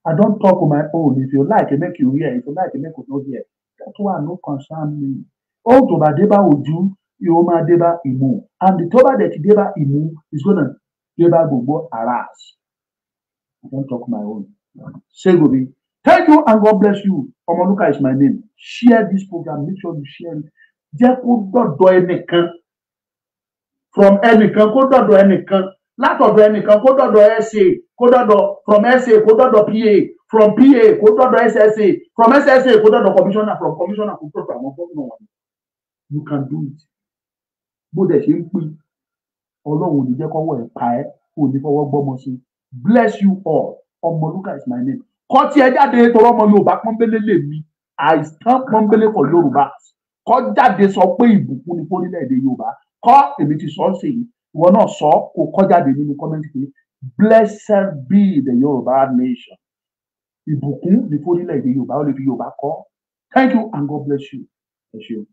I don't talk on my own. If you like, make you hear. If you like, make you not hear. That one no concern me. Ohun tó bá dé bá ojú yóò máa dé bá ìmú. And the tó bá dẹ̀ ti dé bá ìmú is gonna dé bá gbogbo aras. I don't talk my own. Segobi. Thank you and God bless you. Omoluka is my name. Share this program. Make sure you share it. Jẹ́ kó dọ̀dọ̀ ẹnìkan. From ẹnìkan kó dọ̀dọ̀ ẹnìkan. Látọ̀dọ̀ ẹnìkan kó dọ̀dọ̀ SA. Kó dọ̀dọ̀ from SA kó dọ̀dọ̀ PA. From PA kó dọ̀dọ̀ SSA. From SSA kó dọ̀dọ̀ commissioner. From commissioner kó dọ̀dọ̀ àwọn gómìnà wọn. You can do it. Bó dẹ̀ ṣe ń pín. Ọlọ́run ò ní jẹ́ kọ́wọ́ ẹ̀ pa ẹ́. Kò ní fọwọ́ gbọ́mọ sí. Bless you all. Omoluka is my name. Kọ́ tí ẹ jáde tọrọ ọmọ Yorùbá pọ́nbélé lè mi. I stand pọ́nbélé for Yorùbá. Kọ́ jáde sọ pé ìbùkún ni fórílẹ̀-èdè Yorùbá. Kọ́ èmi ti sọ ọ́ sí i. Ìwọ náà sọ kó kọ́ jáde nínú kọ́mẹ́ntì pé blessed be the Yorùbá nation. Ìbùkún ni fórílẹ̀-èdè Yorùbá ó lè fi Yorùbá kọ́. Thank you and God bless you. Ẹ ṣeun.